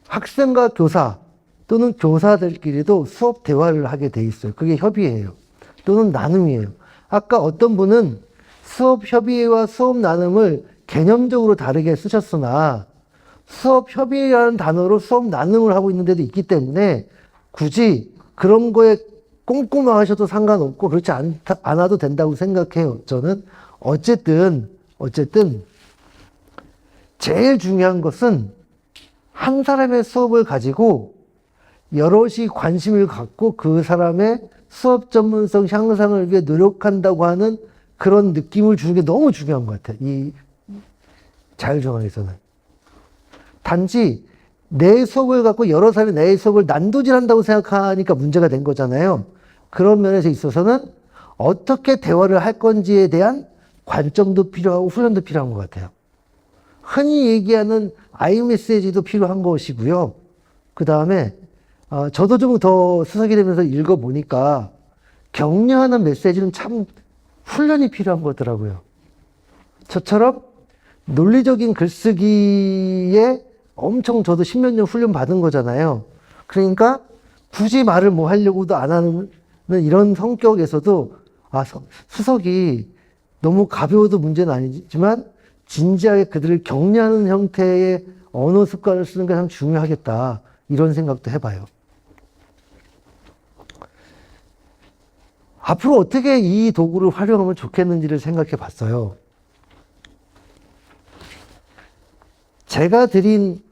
학생과 교사 또는 교사들끼리도 수업 대화를 하게 돼 있어요. 그게 협의예요. 또는 나눔이에요. 아까 어떤 분은 수업 협의회와 수업 나눔을 개념적으로 다르게 쓰셨으나 수업 협의회라는 단어로 수업 나눔을 하고 있는 데도 있기 때문에 굳이 그런 거에 꼼꼼하셔도 상관없고 그렇지 않아도 된다고 생각해요. 저는 어쨌든 제일 중요한 것은 한 사람의 수업을 가지고 여럿이 관심을 갖고 그 사람의 수업 전문성 향상을 위해 노력한다고 하는 그런 느낌을 주는 게 너무 중요한 것 같아요. 이 자율정학에서는. 단지 내 수업을 갖고 여러 사람이 내 수업을 난도질한다고 생각하니까 문제가 된 거잖아요. 그런 면에서 있어서는 어떻게 대화를 할 건지에 대한 관점도 필요하고 훈련도 필요한 것 같아요. 흔히 얘기하는 아이메시지도 필요한 것이고요. 그 다음에 저도 좀 더 수석이 되면서 읽어보니까 격려하는 메시지는 참 훈련이 필요한 거더라고요. 저처럼 논리적인 글쓰기에 엄청 저도 10몇 년 훈련 받은 거잖아요. 그러니까 굳이 말을 뭐 하려고도 안 하는 이런 성격에서도 수석이 너무 가벼워도 문제는 아니지만 진지하게 그들을 격려하는 형태의 언어 습관을 쓰는 게 참 중요하겠다. 이런 생각도 해봐요. 앞으로 어떻게 이 도구를 활용하면 좋겠는지를 생각해 봤어요. 제가 드린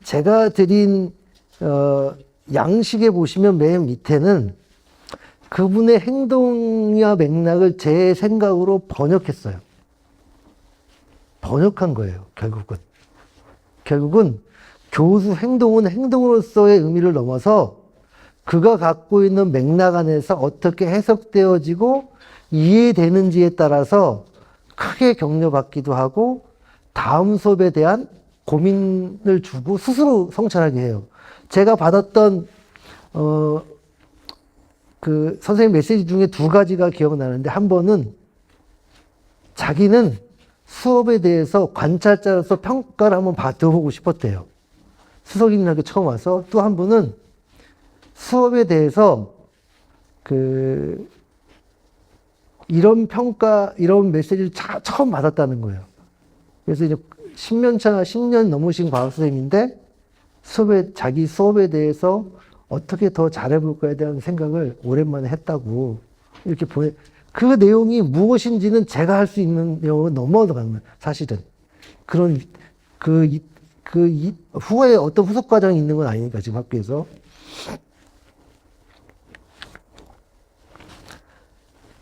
양식에 보시면 맨 밑에는 그분의 행동이나 맥락을 제 생각으로 번역했어요. 번역한 거예요, 결국은 교수 행동은 행동으로서의 의미를 넘어서 그가 갖고 있는 맥락 안에서 어떻게 해석되어지고 이해되는지에 따라서 크게 격려받기도 하고 다음 수업에 대한 고민을 주고 스스로 성찰하게 해요. 제가 받았던 그 선생님 메시지 중에 두 가지가 기억나는데, 한 번은 자기는 수업에 대해서 관찰자로서 평가를 한번 받아보고 싶었대요. 수석인학교 처음 와서. 또 한 분은 수업에 대해서 이런 평가, 이런 메시지를 처음 받았다는 거예요. 그래서 이제 10년 넘으신 과학 선생님인데 자기 수업에 대해서 어떻게 더 잘해볼까에 대한 생각을 오랜만에 했다고 이렇게 그 내용이 무엇인지는 제가 할 수 있는 내용은 넘어가는 거예요, 사실은. 후에 어떤 후속 과정이 있는 건 아니니까, 지금 학교에서.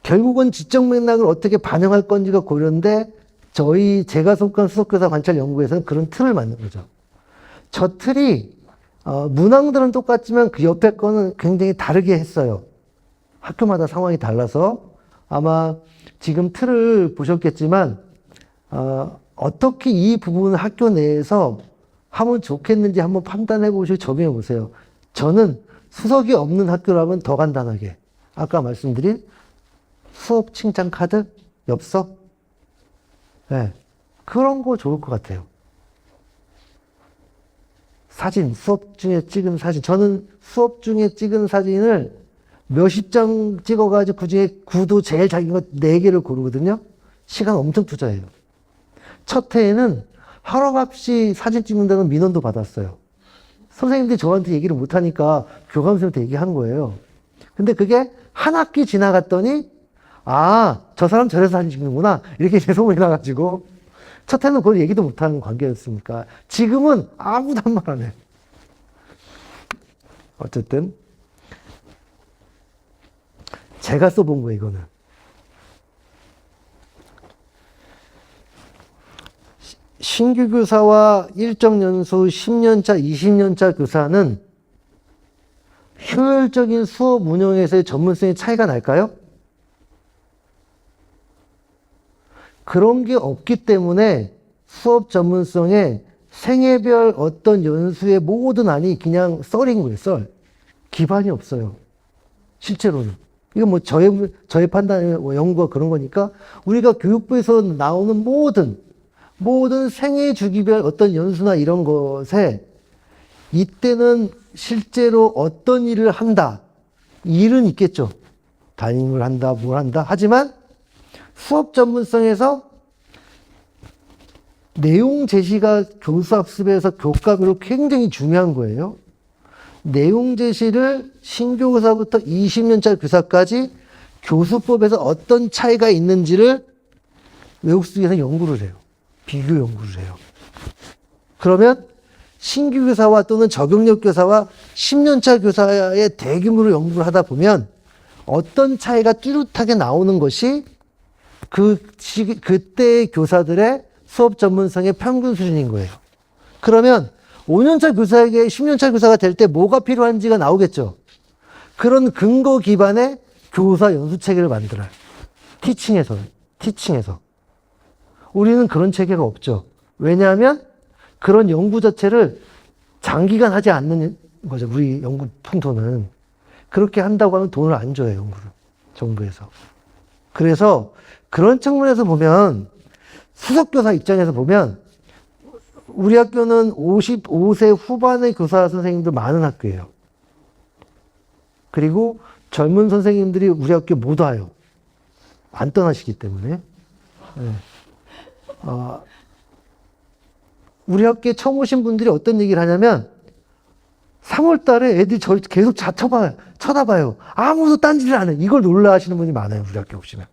결국은 지적 맥락을 어떻게 반영할 건지가 고려인데, 제가 속한 수석교사 관찰 연구에서는 그런 틀을 만든 거죠. 저 틀이, 문항들은 똑같지만 그 옆에 거는 굉장히 다르게 했어요. 학교마다 상황이 달라서. 아마 지금 틀을 보셨겠지만, 어떻게 이 부분을 학교 내에서 하면 좋겠는지 한번 판단해 보시고 적용해 보세요. 저는 수석이 없는 학교라면 더 간단하게. 아까 말씀드린 수업 칭찬 카드, 엽서, 네, 그런 거 좋을 것 같아요. 사진, 수업 중에 찍은 사진. 저는 수업 중에 찍은 사진을 몇십 장 찍어가지고 그 중에 구도 제일 작은 거 4개를 고르거든요. 시간 엄청 투자해요. 첫 해에는 하루값이 사진 찍는다는 민원도 받았어요. 선생님들이 저한테 얘기를 못하니까 교감선생님한테 얘기한 거예요. 근데 그게 한 학기 지나갔더니 저 사람 저래서 사진 찍는구나 이렇게 제 소문이 나가지고 첫 해는 그걸 얘기도 못하는 관계였으니까 지금은 아무도 한 말 안 해. 어쨌든 제가 써본 거예요, 이거는. 신규 교사와 일정 연수 10년차, 20년차 교사는 효율적인 수업 운영에서의 전문성의 차이가 날까요? 그런 게 없기 때문에 수업 전문성에 생애별 어떤 연수의 모든 안이 그냥 썰인 거예요, 썰. 기반이 없어요. 실제로는. 이건 뭐 저의 판단, 연구가 그런 거니까 우리가 교육부에서 나오는 모든 생애 주기별 어떤 연수나 이런 것에 이때는 실제로 어떤 일을 한다. 일은 있겠죠. 담임을 한다, 뭘 한다. 하지만 수업 전문성에서 내용 제시가 교수 학습에서 교과별로 굉장히 중요한 거예요. 내용 제시를 신교사부터 20년차 교사까지 교수법에서 어떤 차이가 있는지를 외국수에서 연구를 해요. 비교 연구를 해요. 그러면 신규 교사와 또는 적용력 교사와 10년차 교사의 대규모로 연구를 하다 보면 어떤 차이가 뚜렷하게 나오는 것이 그때의 교사들의 수업 전문성의 평균 수준인 거예요. 그러면 5년차 교사에게 10년차 교사가 될 때 뭐가 필요한지가 나오겠죠. 그런 근거 기반의 교사 연수 체계를 만들어요. 티칭에서. 우리는 그런 체계가 없죠. 왜냐하면 그런 연구 자체를 장기간 하지 않는 거죠. 우리 연구 풍토는. 그렇게 한다고 하면 돈을 안 줘요, 연구를. 정부에서. 그래서 그런 측면에서 보면 수석교사 입장에서 보면 우리 학교는 55세 후반의 교사 선생님들 많은 학교예요. 그리고 젊은 선생님들이 우리 학교에 못 와요. 안 떠나시기 때문에. 네. 우리 학교에 처음 오신 분들이 어떤 얘기를 하냐면 3월 달에 애들이 저를 계속 쳐다봐요. 아무도 딴짓을 안 해. 이걸 놀라하시는 분이 많아요. 우리 학교 오시면.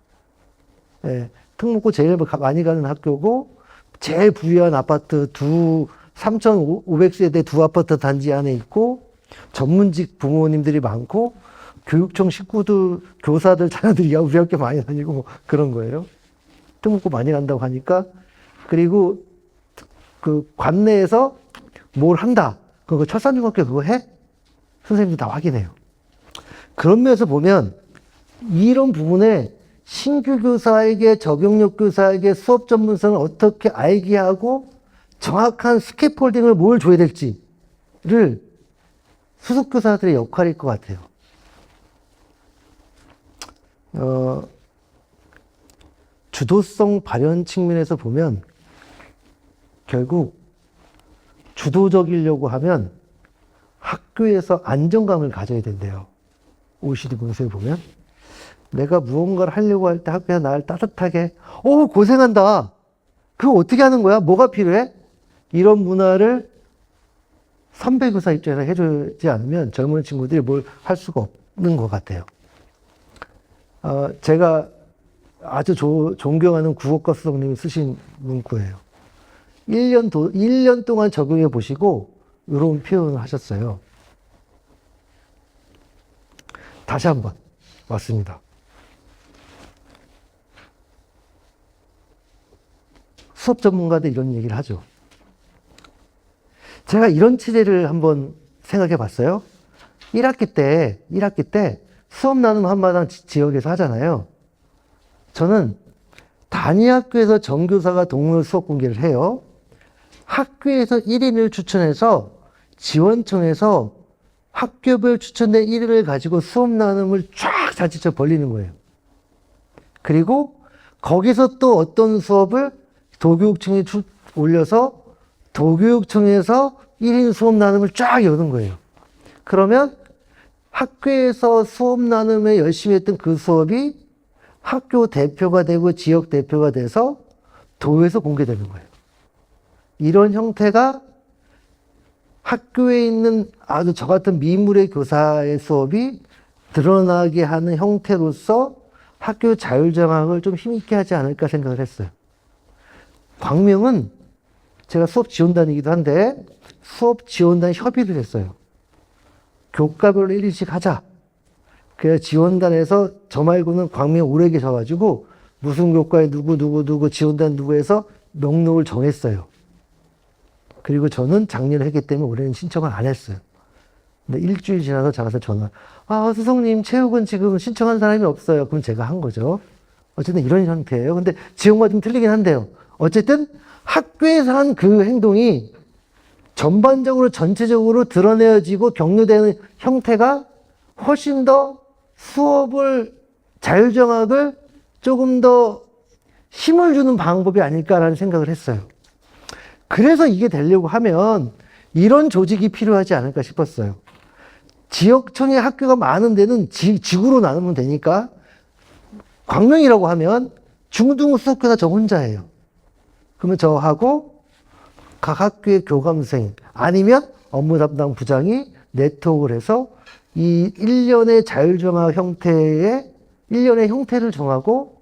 네. 특목고 제일 많이 가는 학교고 제일 부유한 아파트 3,500세대 두 아파트 단지 안에 있고 전문직 부모님들이 많고 교육청 식구들, 교사들, 자녀들이 우리 학교 많이 다니고 뭐 그런 거예요. 특목고 많이 간다고 하니까. 그리고 그 관내에서 뭘 한다. 그거 철산중학교 그거 해? 선생님들 다 확인해요. 그런 면에서 보면 이런 부분에 신규 교사에게 적용력 교사에게 수업 전문성을 어떻게 알게 하고 정확한 스캐폴딩을 뭘 줘야 될지를 수석 교사들의 역할일 것 같아요. 주도성 발현 측면에서 보면 결국 주도적이려고 하면 학교에서 안정감을 가져야 된대요. OECD 문서에 보면. 내가 무언가를 하려고 할 때 학교에서 나를 따뜻하게, 고생한다. 그거 어떻게 하는 거야? 뭐가 필요해? 이런 문화를 선배 교사 입장에서 해주지 않으면 젊은 친구들이 뭘 할 수가 없는 것 같아요. 제가 아주 존경하는 국어과 수석님이 쓰신 문구예요. 1년 동안 적용해 보시고 이런 표현을 하셨어요. 다시 한번 왔습니다. 수업 전문가들 이런 얘기를 하죠. 제가 이런 체제를 한번 생각해 봤어요. 1학기 때 수업 나눔 한마당 지역에서 하잖아요. 저는 단위 학교에서 정교사가 동물 수업 공개를 해요. 학교에서 1인을 추천해서 지원청에서 학교별 추천된 1인을 가지고 수업 나눔을 쫙 자치처 벌리는 거예요. 그리고 거기서 또 어떤 수업을 도교육청에 올려서 도교육청에서 1인 수업 나눔을 쫙 여는 거예요. 그러면 학교에서 수업 나눔에 열심히 했던 그 수업이 학교 대표가 되고 지역 대표가 돼서 도에서 공개되는 거예요. 이런 형태가 학교에 있는 아주 저 같은 미물의 교사의 수업이 드러나게 하는 형태로서 학교 자율장악을 좀 힘있게 하지 않을까 생각을 했어요. 광명은 제가 수업 지원단이기도 한데 수업 지원단 협의를 했어요. 교과별로 1인씩 하자. 그래서 지원단에서 저 말고는 광명에 오래 계셔가지고 무슨 교과에 누구 지원단 누구 해서 명록을 정했어요. 그리고 저는 작년에 했기 때문에 올해는 신청을 안 했어요. 근데 일주일 지나서 저한테 전화. 아, 수석님, 체육은 지금 신청한 사람이 없어요. 그럼 제가 한 거죠. 어쨌든 이런 형태예요. 근데 지원과 좀 틀리긴 한데요. 어쨌든 학교에서 한 그 행동이 전반적으로 전체적으로 드러내어지고 격려되는 형태가 훨씬 더 수업을 자율정학을 조금 더 힘을 주는 방법이 아닐까라는 생각을 했어요. 그래서 이게 되려고 하면 이런 조직이 필요하지 않을까 싶었어요. 지역청의 학교가 많은 데는 지구로 나누면 되니까 광명이라고 하면 중등 수석교사 저 혼자예요. 그러면 저하고 각 학교의 교감생 아니면 업무 담당 부장이 네트워크를 해서 이 1년의 자율정학 형태의 1년의 형태를 정하고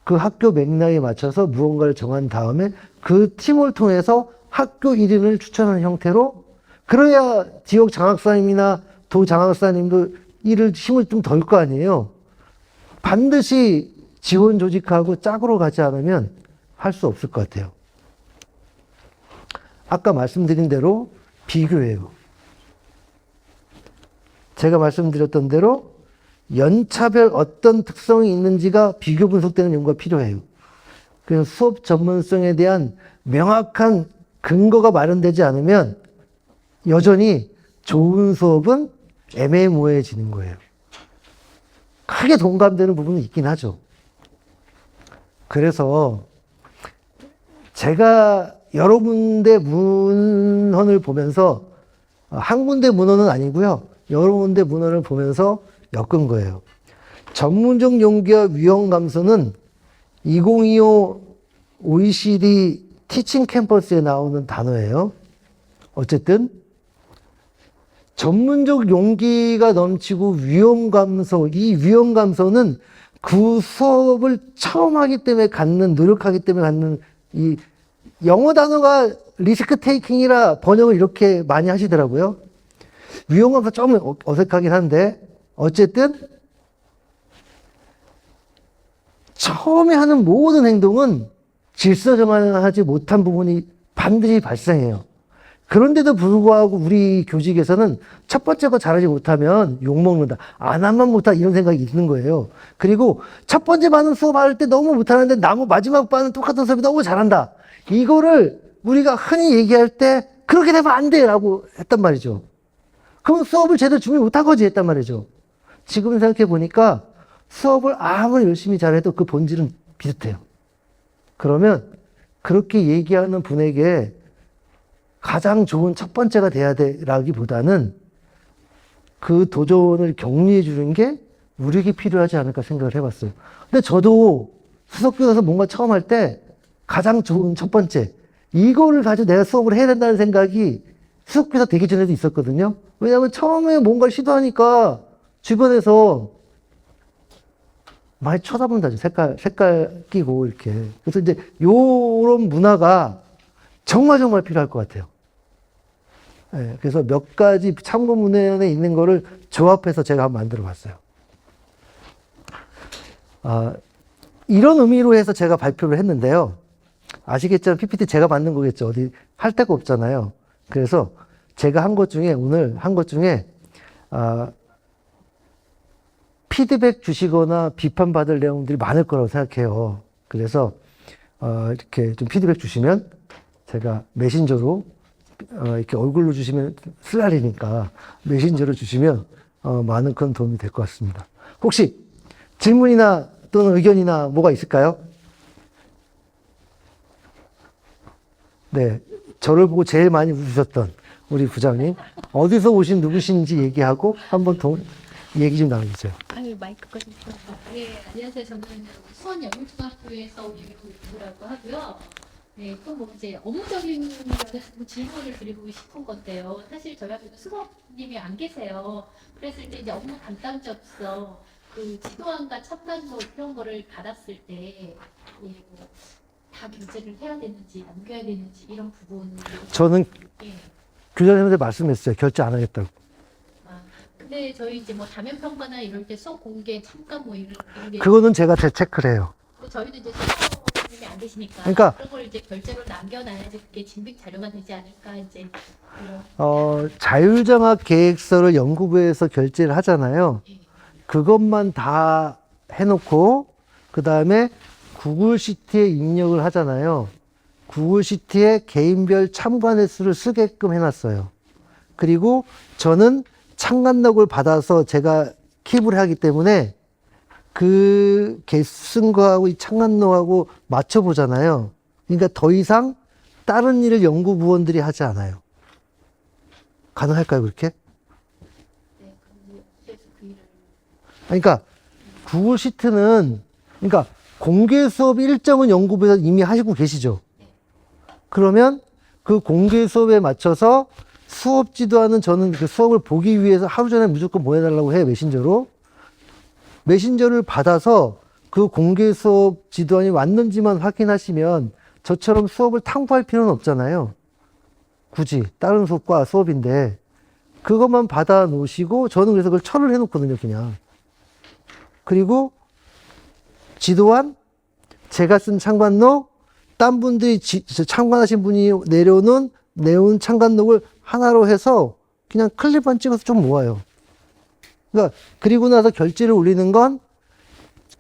그 학교 맥락에 맞춰서 무언가를 정한 다음에 그 팀을 통해서 학교 1인을 추천하는 형태로 그래야 지역 장학사님이나 도 장학사님도 일을 힘을 좀 덜 거 아니에요. 반드시 지원 조직하고 짝으로 가지 않으면 할 수 없을 것 같아요. 아까 말씀드린 대로 비교해요. 제가 말씀드렸던 대로 연차별 어떤 특성이 있는지가 비교 분석되는 연구가 필요해요. 그래서 수업 전문성에 대한 명확한 근거가 마련되지 않으면 여전히 좋은 수업은 애매모호해지는 거예요. 크게 동감되는 부분은 있긴 하죠. 그래서 제가 여러 군데 문헌을 보면서 한 군데 문헌은 아니고요. 여러 군데 문헌을 보면서 엮은 거예요. 전문적 용기와 위험 감소는 2025 OECD 티칭 캠퍼스에 나오는 단어예요. 어쨌든 전문적 용기가 넘치고 위험 감소, 이 위험 감소는 그 수업을 처음 하기 때문에 갖는, 노력하기 때문에 갖는 이 영어 단어가 리스크 테이킹이라 번역을 이렇게 많이 하시더라고요. 위험 감소 좀 어색하긴 한데 어쨌든 처음에 하는 모든 행동은 질서 정하지 못한 부분이 반드시 발생해요. 그런데도 불구하고 우리 교직에서는 첫 번째 거 잘하지 못하면 욕먹는다. 안 하면 못하다. 이런 생각이 있는 거예요. 그리고 첫 번째 반은 수업할 때 너무 못하는데 마지막 반은 똑같은 수업이 너무 잘한다. 이거를 우리가 흔히 얘기할 때 그렇게 되면 안 돼. 라고 했단 말이죠. 그럼 수업을 제대로 준비 못한 거지 했단 말이죠. 지금 생각해 보니까 수업을 아무리 열심히 잘해도 그 본질은 비슷해요. 그러면 그렇게 얘기하는 분에게 가장 좋은 첫 번째가 돼야 되라기보다는 그 도전을 격려해 주는 게 우리에게 필요하지 않을까 생각을 해봤어요. 근데 저도 수석교사에서 뭔가 처음 할 때 가장 좋은 첫 번째, 이거를 가지고 내가 수업을 해야 된다는 생각이 수석교사 되기 전에도 있었거든요. 왜냐하면 처음에 뭔가를 시도하니까 주변에서 많이 쳐다본다죠. 색깔 끼고 이렇게. 그래서 이제 요런 문화가 정말 필요할 것 같아요. 네, 그래서 몇 가지 참고문헌에 있는 거를 조합해서 제가 한번 만들어 봤어요. 이런 의미로 해서 제가 발표를 했는데요. 아시겠지만 PPT 제가 만든 거겠죠. 어디 할 데가 없잖아요. 그래서 제가 한 것 중에 오늘 한 것 중에 피드백 주시거나 비판받을 내용들이 많을 거라고 생각해요. 그래서 이렇게 좀 피드백 주시면 제가 메신저로 이렇게 얼굴로 주시면 쓰라리니까 메신저로 주시면 많은 큰 도움이 될 것 같습니다. 혹시 질문이나 또는 의견이나 뭐가 있을까요? 네, 저를 보고 제일 많이 웃으셨던 우리 부장님 어디서 오신 누구신지 얘기하고 한번 얘기 좀 나눠주세요. 아유 마이크가 좀 네, 안녕하세요. 저는 수원 영문초등학교에서 온 유라고 하고요. 네, 또 뭐 이제 업무적인 질문을 드리고 싶은 건데요. 사실 저희 학교도 수석님이 안 계세요. 그랬을 때 이제 업무 담당자로서 그 지도안과 첨단도 이런 거를 받았을 때 다 결제를 해야 되는지 남겨야 되는지 이런 부분. 저는 예. 교장님한테 말씀했어요. 결제 안 하겠다고. 근데 근데 저희 이제 뭐 다면 평가나 이럴 때 수업 공개 잠깐 뭐 이런 게 그거는 제가 체크를 해요. 근데 저희는 이제 수업이 안 되시니까 그러니까 그런 걸 이제 결제로 남겨놔야지 그게 진빅 자료가 되지 않을까 이제 그런 자율장학 계획서를 연구부에서 결제를 하잖아요. 예. 그것만 다 해놓고 그 다음에 구글 시트에 입력을 하잖아요. 구글 시트에 개인별 참관 횟수를 쓰게끔 해놨어요. 그리고 저는 참관록을 받아서 제가 킵을 하기 때문에 그 쓴 거하고 이 참관록하고 맞춰보잖아요. 그러니까 더 이상 다른 일을 연구부원들이 하지 않아요. 가능할까요, 그렇게? 네, 그래서 그 일을 그러니까 구글 시트는 그러니까 공개 수업 일정은 연구부에서 이미 하시고 계시죠. 그러면 그 공개 수업에 맞춰서 수업 지도하는 저는 그 수업을 보기 위해서 하루 전에 무조건 보내달라고 해요, 메신저로. 메신저를 받아서 그 공개 수업 지도안이 왔는지만 확인하시면 저처럼 수업을 탐구할 필요는 없잖아요. 굳이 다른 수업과 수업인데 그것만 받아 놓으시고 저는 그래서 그걸 철을 해 놓거든요, 그냥. 그리고 지도안, 제가 쓴 참관록, 딴 분들이 참관하신 분이 내온 참관록을 하나로 해서 그냥 클립만 찍어서 좀 모아요. 그러니까 그리고 나서 결제를 올리는 건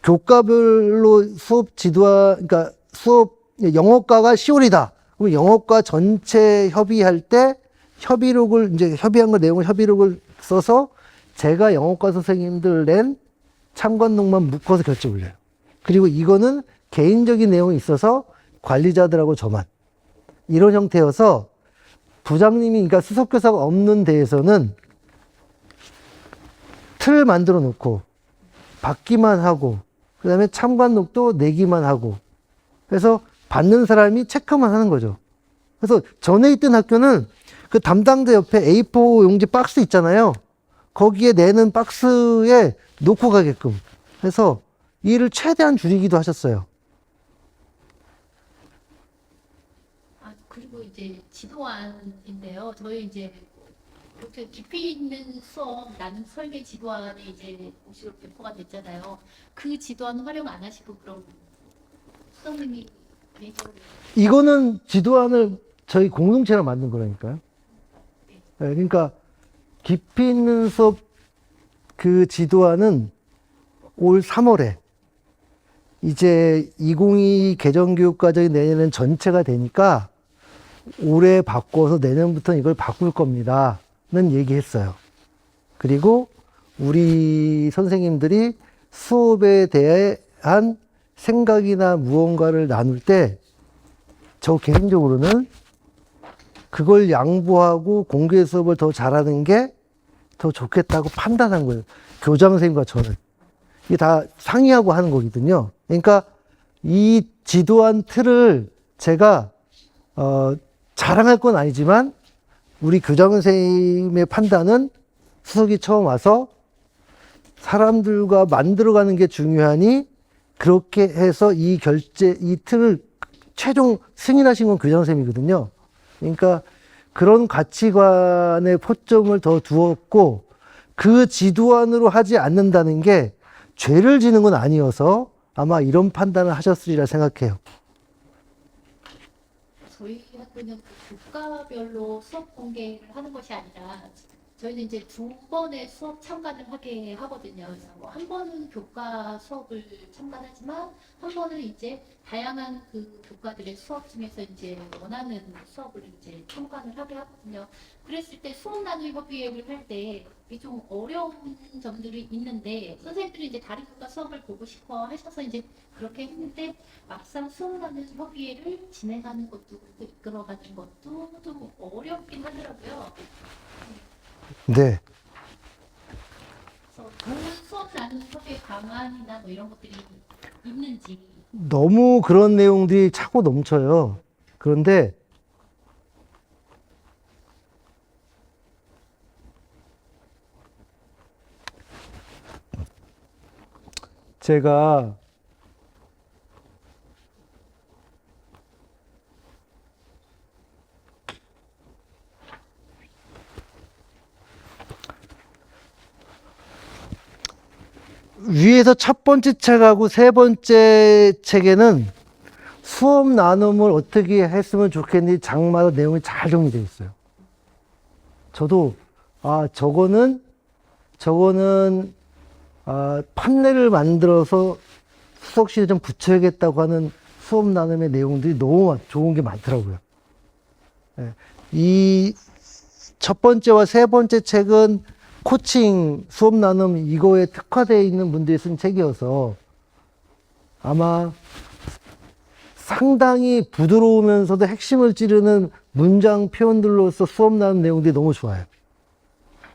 교과별로 수업 지도안, 그러니까 수업 영어과가 10월이다. 그럼 영어과 전체 협의할 때 협의록을 이제 협의한 거 내용을 협의록을 써서 제가 영어과 선생님들 낸 참관록만 묶어서 결제 올려요. 그리고 이거는 개인적인 내용이 있어서 관리자들하고 저만 이런 형태여서 부장님이 그러니까 수석교사가 없는 데에서는 틀 만들어 놓고 받기만 하고 그 다음에 참관록도 내기만 하고 그래서 받는 사람이 체크만 하는 거죠. 그래서 전에 있던 학교는 그 담당자 옆에 A4 용지 박스 있잖아요. 거기에 내는 박스에 놓고 가게끔 해서 일을 최대한 줄이기도 하셨어요. 아 그리고 이제 지도안인데요. 저희 이제 그렇게 깊이 있는 수업 나는 설계 지도안이 이제 공식으로 배포가 됐잖아요. 그 지도안 활용 안 하시고 그럼 수석님이 개인적으로 이거는 지도안을 저희 공동체로 만든 거라니까요. 네, 그러니까 깊이 있는 수업 그 지도안은 올 3월에 이제 2022 개정교육과정이 내년엔 전체가 되니까 올해 바꿔서 내년부터는 이걸 바꿀 겁니다는 얘기했어요. 그리고 우리 선생님들이 수업에 대한 생각이나 무언가를 나눌 때 저 개인적으로는 그걸 양보하고 공개 수업을 더 잘하는 게 더 좋겠다고 판단한 거예요. 교장 선생님과 저는. 이게 다 상의하고 하는 거거든요. 그러니까 이 지도안 틀을 제가 자랑할 건 아니지만 우리 교장 선생님의 판단은 수석이 처음 와서 사람들과 만들어가는 게 중요하니 그렇게 해서 이 틀을 최종 승인하신 건 교장 선생님이거든요. 그러니까 그런 가치관에 포점을 더 두었고 그 지도안으로 하지 않는다는 게 죄를 지는 건 아니어서 아마 이런 판단을 하셨으리라 생각해요. 저희 학교는 그 교과별로 수업 공개를 하는 것이 아니라 저희는 이제 2번의 수업 참관을 하게 하거든요. 그래서 뭐한 번은 교과 수업을 참관하지만 한 번은 이제 다양한 그 교과들의 수업 중에서 이제 원하는 수업을 이제 참관을 하게 하거든요. 그랬을 때 수업 나누기 협의회를 할 때 좀 어려운 점들이 있는데 선생님들이 이제 다른 교과 수업을 보고 싶어 하셔서 이제 그렇게 했는데 막상 수업 나누기 협의회를 진행하는 것도 이끌어가는 것도 좀 어렵긴 하더라고요. 네. 그래서 그 수업 나누는 협의 방안이나 뭐 이런 것들이 있는지. 너무 그런 내용들이 차고 넘쳐요. 그런데 제가 위에서 첫 번째 책하고 세 번째 책에는 수업 나눔을 어떻게 했으면 좋겠는지 장마다 내용이 잘 정리되어 있어요. 저도 저거는 판넬을 만들어서 수석실에 좀 붙여야겠다고 하는 수업 나눔의 내용들이 너무 좋은 게 많더라고요. 예. 이 첫 번째와 세 번째 책은 코칭, 수업 나눔 이거에 특화되어 있는 분들이 쓴 책이어서 아마 상당히 부드러우면서도 핵심을 찌르는 문장 표현들로서 수업 나눔 내용들이 너무 좋아요.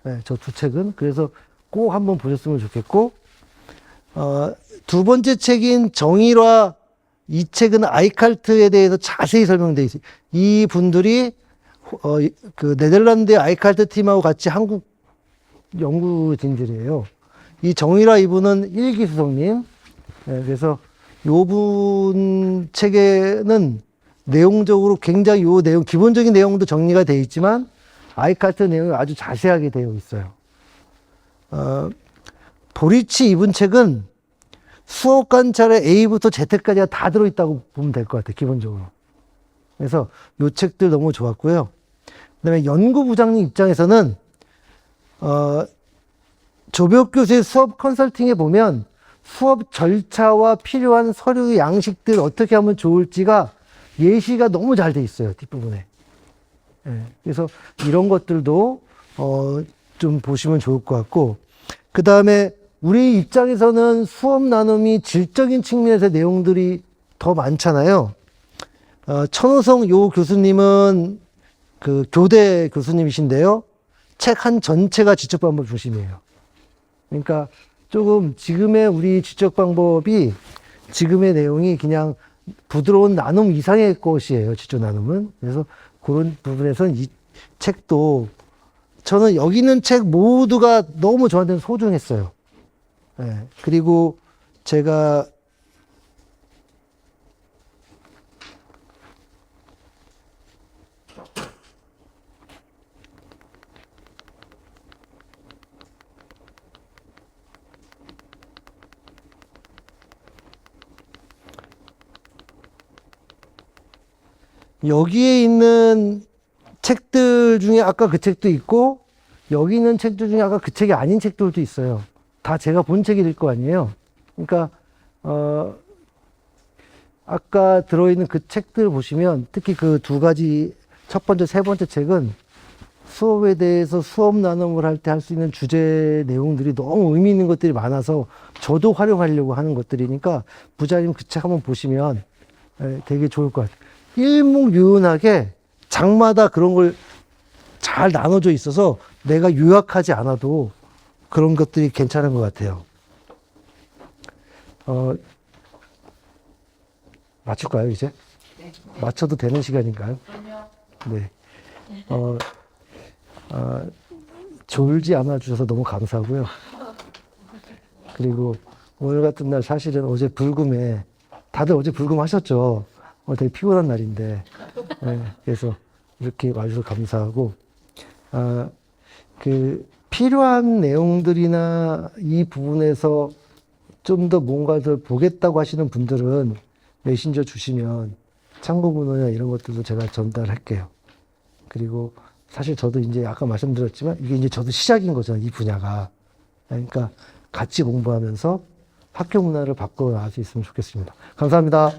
네, 저 두 책은 그래서 꼭 한번 보셨으면 좋겠고, 두 번째 책인 정일화, 이 책은 아이칼트에 대해서 자세히 설명되어 있어요. 이 분들이 그 네덜란드의 아이칼트 팀하고 같이 한국 연구진들이에요. 이 정일화 이분은 일기 수석님. 네, 그래서 요분 책에는 내용적으로 굉장히 요 내용, 기본적인 내용도 정리가 되어 있지만 아이칼트 내용이 아주 자세하게 되어 있어요. 보리치 이분 책은 수업 관찰에 A부터 Z까지가 다 들어있다고 보면 될 것 같아요, 기본적으로. 그래서 요 책들 너무 좋았고요. 그 다음에 연구부장님 입장에서는, 조벽 교수의 수업 컨설팅에 보면 수업 절차와 필요한 서류 양식들 어떻게 하면 좋을지가 예시가 너무 잘 돼 있어요, 뒷부분에. 예, 그래서 이런 것들도, 좀 보시면 좋을 것 같고, 그 다음에 우리 입장에서는 수업 나눔이 질적인 측면에서 내용들이 더 많잖아요. 천호성 요 교수님은 그 교대 교수님이신데요. 책 한 전체가 지적 방법 중심이에요. 그러니까 조금 지금의 우리 지적 방법이 지금의 내용이 그냥 부드러운 나눔 이상의 것이에요. 지적 나눔은. 그래서 그런 부분에서는 이 책도 저는 여기 있는 책 모두가 너무 저한테는 소중했어요. 네. 그리고 제가 여기에 있는 책들 중에 아까 그 책도 있고 여기 있는 책들 중에 아까 그 책이 아닌 책들도 있어요. 다 제가 본 책일 거 아니에요. 그러니까 아까 들어있는 그 책들 보시면 특히 그 두 가지 첫 번째, 세 번째 책은 수업에 대해서 수업 나눔을 할 때 할 수 있는 주제 내용들이 너무 의미 있는 것들이 많아서 저도 활용하려고 하는 것들이니까 부장님 그 책 한번 보시면 되게 좋을 것 같아요. 일목요연하게 장마다 그런 걸 잘 나눠져 있어서 내가 요약하지 않아도 그런 것들이 괜찮은 것 같아요. 맞출까요, 이제? 네. 맞춰도 되는 시간인가요? 그러면 네. 졸지 않아 주셔서 너무 감사하고요. 그리고 오늘 같은 날 사실은 어제 불금에 다들 어제 불금 하셨죠? 오늘 되게 피곤한 날인데. 네, 그래서 이렇게 와주셔서 감사하고, 필요한 내용들이나 이 부분에서 좀 더 뭔가 더 보겠다고 하시는 분들은 메신저 주시면 참고 문헌이나 이런 것들도 제가 전달할게요. 그리고 사실 저도 이제 아까 말씀드렸지만 이게 이제 저도 시작인 거잖아요, 이 분야가. 그러니까 같이 공부하면서 학교 문화를 바꿔 나갈 수 있으면 좋겠습니다. 감사합니다.